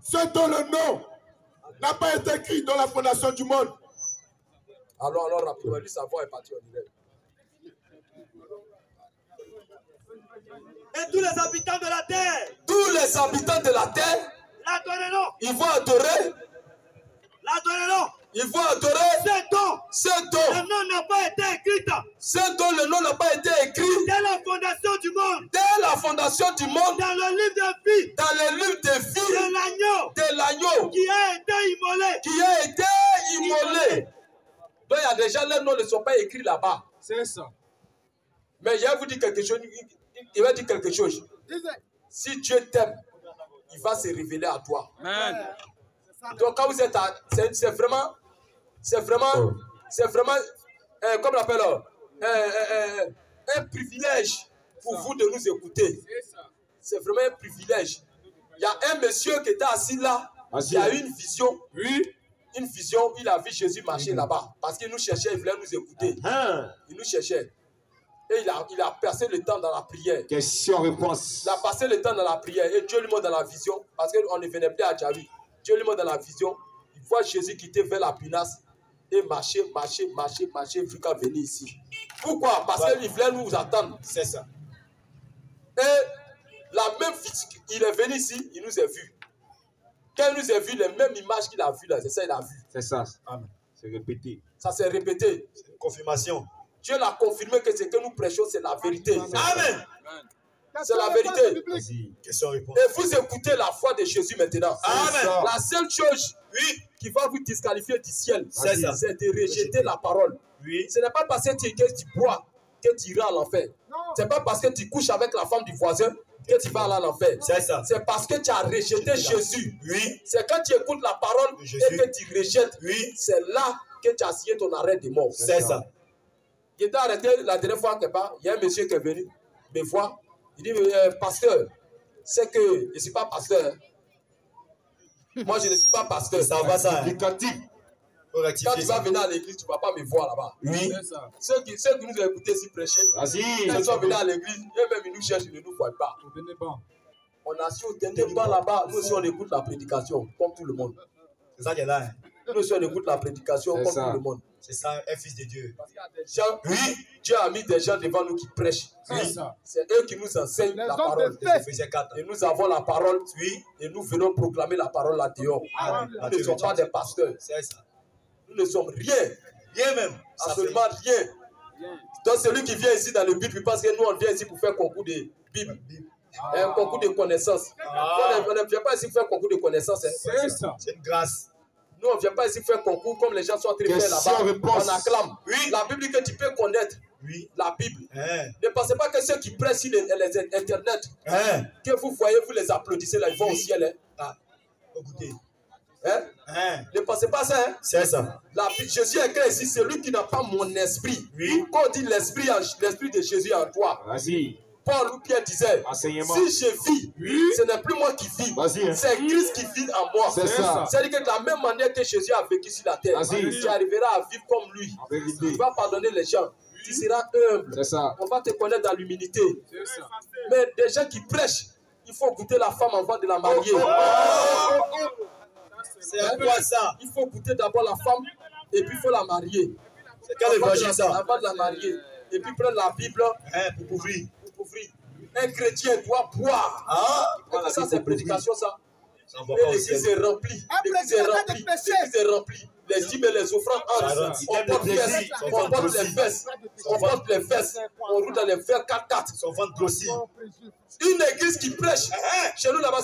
Ce dont le nom n'a pas été écrit dans la fondation du monde. Alors, rapidement, lui, sa voix est partie, on dirait. Et tous les habitants de la terre. Tous les habitants de la terre. L'adoreront. Ils vont adorer. L'adoreront. Ils vont adorer. Ce dont le nom n'a pas été écrit. Ce dont le nom n'a pas été écrit. Dès la fondation du monde. Dès la fondation du monde. Dans le livre de vie. Dans le livre de vie. De l'agneau. De l'agneau. Qui a été immolé. Qui a été immolé. Donc il y a déjà les noms ne sont pas écrits là-bas. C'est ça. Mais il va vous dire quelque chose. Il va dire quelque chose. Si Dieu t'aime, il va se révéler à toi. Amen. Donc quand vous êtes à... C'est vraiment... Comme on appelle un privilège pour vous de nous écouter. C'est vraiment un privilège. Il y a un monsieur qui était assis là. Il a eu une vision. Oui. Une vision. Il a vu Jésus marcher là-bas. Parce qu'il nous cherchait. Il voulait nous écouter. Il nous cherchait. Et il a passé le temps dans la prière. Question-réponse. Il a passé le temps dans la prière. Et Dieu lui montre dans la vision. Parce qu'on ne venait plus à Djavi. Dieu lui montre dans la vision. Il voit Jésus quitter vers la pinasse. Et marcher jusqu'à venir ici. Pourquoi? Parce qu'il voulait nous attendre. C'est ça. Et la même vision, il est venu ici, il nous a vus. Quand il nous a vus, les mêmes images qu'il a vues là, c'est ça qu'il a vu. C'est ça. Amen. C'est répété. Ça s'est répété. C'est une confirmation. Dieu l'a confirmé que ce que nous prêchons, c'est la vérité. Amen. C'est la vérité. Question-réponse. Et vous écoutez la foi de Jésus maintenant. Amen. La seule chose qui va vous disqualifier du ciel, c'est de rejeter la parole. Oui. Ce n'est pas parce que tu bois que tu iras à l'enfer. Ce n'est pas parce que tu couches avec la femme du voisin que tu vas aller à l'enfer. C'est ça. C'est parce que tu as rejeté Jésus. Oui. C'est quand tu écoutes la parole et que tu rejettes. Oui. C'est là que tu as signé ton arrêt de mort. C'est ça. Il était arrêté la dernière fois quelque part. Il y a un monsieur qui est venu me voir. Il dit, pasteur, c'est que je ne suis pas pasteur. Moi, je ne suis pas pasteur. Ça va, ça. Quand tu vas venir à l'église, tu ne vas pas me voir là-bas. Oui. Ceux qui nous ont écoutés ici prêcher, quand ils sont venus à l'église, eux-mêmes, ils nous cherchent, ils ne nous voient pas. On a su au dernier banc là-bas, nous aussi on écoute la prédication, comme tout le monde. C'est ça qui est là. Hein. Nous aussi on écoute la prédication, comme tout le monde. C'est ça, un fils de Dieu. Parce qu'il y a des gens, Dieu a mis des gens devant nous qui prêchent. C'est eux qui nous enseignent la parole. Et nous avons la parole, et nous venons proclamer la parole là dehors. Nous ne sommes pas des pasteurs. C'est ça. Nous ne sommes rien. Rien même. Absolument rien. Donc celui qui vient ici dans le but, parce que nous on vient ici pour faire concours de Bible. Un concours de connaissances. On ne vient pas ici pour faire concours de connaissances. C'est ça. C'est une grâce. Nous on ne vient pas ici faire concours comme les gens sont en train de faire là-bas. On acclame. La Bible que tu peux connaître. La Bible. Ne pensez pas que ceux qui prêchent sur les internet, que vous voyez, vous les applaudissez là, ils vont au ciel. Écoutez. Ne pensez pas ça. C'est ça. Jésus est clair ici, celui qui n'a pas mon esprit. Quand on dit l'esprit de Jésus en toi. Vas-y. Paul ou Pierre disait, si je vis, ce n'est plus moi qui vis, c'est Christ qui vit en moi. C'est-à-dire que de la même manière que Jésus a vécu sur la terre, tu arriveras à vivre comme lui. Tu vas pardonner les gens. Tu seras humble. On va te connaître dans l'humilité. Mais des gens qui prêchent, il faut goûter la femme avant de la marier. C'est quoi ça? Il faut goûter d'abord la femme et puis il faut la marier. C'est quel évangile ça? Avant de la marier. Et puis prendre la Bible pour couvrir. Un chrétien doit boire. Ça, c'est prédication, ça. Et l'église est remplie. L'église est remplie. L'église est remplie. Les dîmes et les offrandes entrent. On porte les fesses. On porte les fesses. On porte les fesses. On roule dans les fers 4x4. Son ventre grossit. Une église qui prêche. Chez nous, là-bas,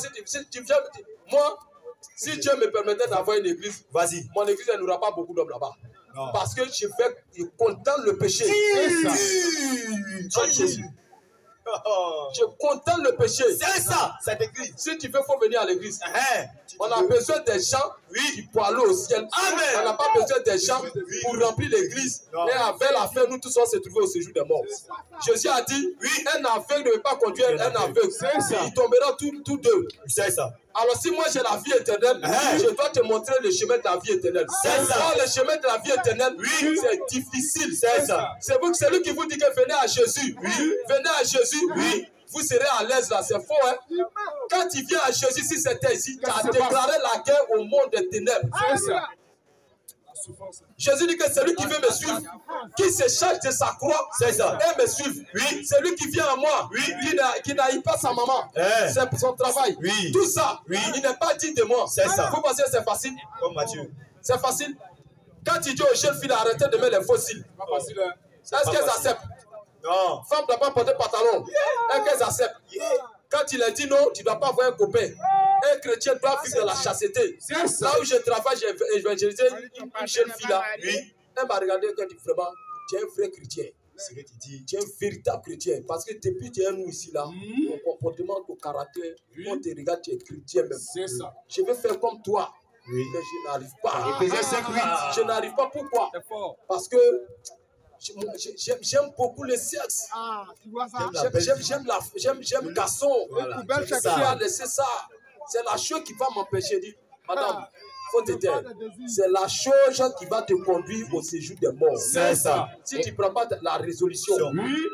tu viens. Moi, si Dieu me permettait d'avoir une église, mon église n'aura pas beaucoup d'hommes là-bas. Parce que je condamne le péché. Jésus. Je condamne le péché. C'est ça, cette église. Si tu veux, il faut venir à l'église. On a besoin des gens pour aller au ciel. Amen. On n'a pas besoin des gens pour remplir l'église. Et avec la fin, nous tous on se trouver au séjour des morts. Jésus a dit, un aveugle ne veut pas conduire un aveugle. Ils tomberont tous deux. C'est ça. Alors si moi j'ai la vie éternelle, je dois te montrer le chemin de la vie éternelle. C'est ça. Le chemin de la vie éternelle, c'est difficile. C'est ça. C'est vous, celui qui vous dit que venez à Jésus. Venez à Jésus. Vous serez à l'aise là, c'est faux. Quand tu viens à Jésus, si c'était ici, tu as déclaré la guerre au monde des ténèbres. C'est ça. Jésus dit que celui qui veut me suivre, qui se charge de sa croix, c'est ça, et me suivre. Oui. Celui qui vient à moi, oui, qui n'aille pas sa maman, c'est son travail. Oui. Tout ça, oui, il n'est pas digne de moi. C'est ça. Vous pensez que c'est facile? Comme Matthieu. C'est facile. Quand tu dis aux jeunes filles d'arrêter de mettre les fossiles, est-ce qu'elles acceptent? Non. Femme ne doit pas porter pantalon. Est-ce qu'elles acceptent? Quand il a dit non, tu ne dois pas avoir un copain. Un chrétien doit vivre dans la chasteté. Là où je travaille, j'ai évangélisé une jeune fille là. Oui. Elle m'a regardé et elle dit vraiment, tu es un vrai chrétien. C'est ce que tu dis. Tu es un véritable chrétien. Parce que depuis que tu es nous ici là, ton comportement, ton caractère, on te regarde, tu es chrétien même. C'est ça. Je vais faire comme toi. Oui. Mais je n'arrive pas. Je n'arrive pas. Pourquoi? Parce que j'aime beaucoup le sexe. J'aime garçon. C'est ça. C'est la chose qui va m'empêcher. Dit, madame, faut te taire. C'est la chose qui va te conduire au séjour des morts. C'est ça. Si tu ne prends pas la résolution. Oui.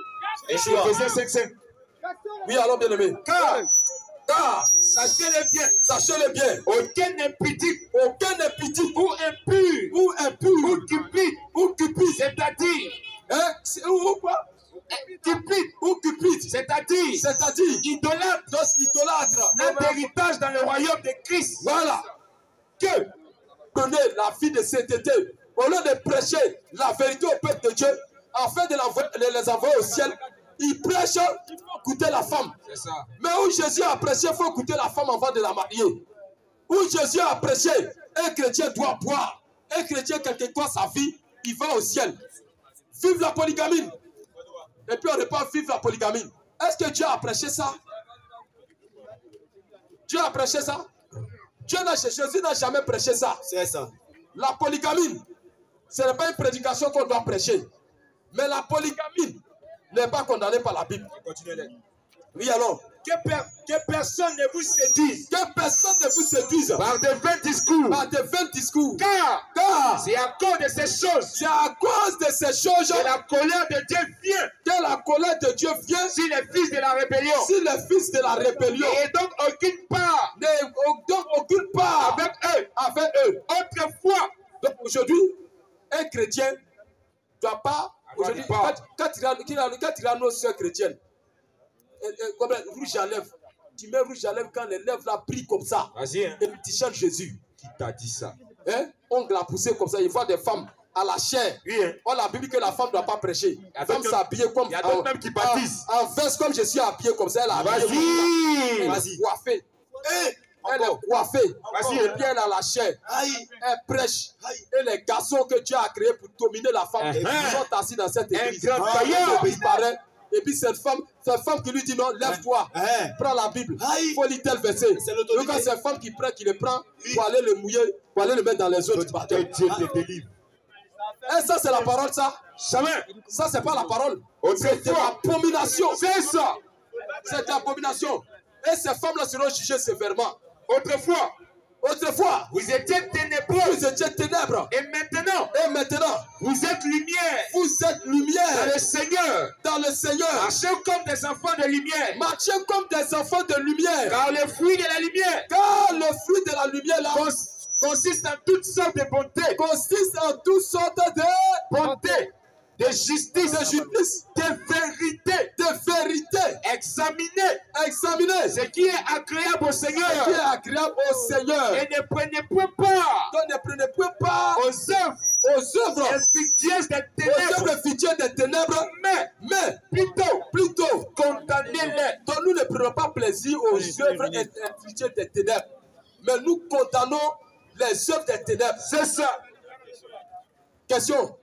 Et je faisais 5-5. Oui, alors bien aimé. Car, sachez-le bien, aucun n'est pudique, ou impur, ou cupide, c'est-à-dire, ou quoi? Cupide, c'est-à-dire, idolâtre, n'a d'héritage dans le royaume de Christ. Voilà. Que connaît la vie de sainteté, au lieu de prêcher la vérité au peuple de Dieu, afin de les envoyer au ciel, il prêche, il faut écouter la femme. Ça. Mais où Jésus a prêché, il faut écouter la femme avant de la marier. Où Jésus a prêché, un chrétien doit boire. Un chrétien, quelle que soit sa vie, il va au ciel. Vive la polygamie. Et puis on répond, vive la polygamie. Est-ce que Dieu a prêché ça? Dieu a prêché ça? Jésus n'a jamais prêché ça. C'est ça. La polygamie, ce n'est pas une prédication qu'on doit prêcher. Mais la polygamie n'est pas condamné par la Bible. Oui, alors. Que personne ne vous séduise. Que personne ne vous séduise. Par de vains discours. Par de vains discours. Car c'est à cause de ces choses. C'est à cause de ces choses. Que la colère de Dieu vient. Que la colère de Dieu vient. Sur les fils de la rébellion. Sur les fils de la rébellion. Et donc aucune part. Donc aucune part. Avec eux. Avec eux. Autrefois. Donc aujourd'hui, un chrétien ne doit pas. Aujourd'hui, quand il a nos soeurs chrétiennes, comme rouge à lèvres, tu mets rouge à lèvres quand les lèvres là brillent comme ça. Vas-y. Hein. Et puis tu chantes Jésus. Qui t'a dit ça? Hein? On l'a poussé comme ça. Il faut des femmes à la chair. Oui, hein. On a Bible que la femme ne doit pas prêcher. La femme s'habiller comme. Il y a d'autres même qui baptisent. En verse comme je suis habillé comme ça. Elle a vas-y. Vas-y. Coiffée. Elle est coiffée. Et puis elle a la chair. Elle prêche. Et les garçons que Dieu a créés pour dominer la femme, ils sont assis dans cette église. Et puis cette femme qui lui dit non, lève-toi, prends la Bible, il faut lire tel verset. Donc quand c'est une femme qui le prend pour aller le mouiller, pour aller le mettre dans les eaux du baptême. Dieu te délivre. Et ça c'est la parole, ça? Jamais. Ça c'est pas la parole. C'est de l'abomination. C'est ça. C'est de l'abomination. Et ces femmes-là seront jugées sévèrement. Autrefois, vous étiez ténèbres. Et maintenant, vous êtes lumière. Dans le Seigneur. Marchez comme des enfants de lumière. Car le fruit de la lumière. Là, consiste en toutes sortes de bonté. De justice, de vérité. Examinez ce qui est agréable au Seigneur. Et ne prenez point part aux œuvres infructueuses des ténèbres, mais plutôt condamnez-les. Donc nous ne prenons pas plaisir aux œuvres infructueuses des ténèbres, mais nous condamnons les œuvres des ténèbres. C'est ça. Question.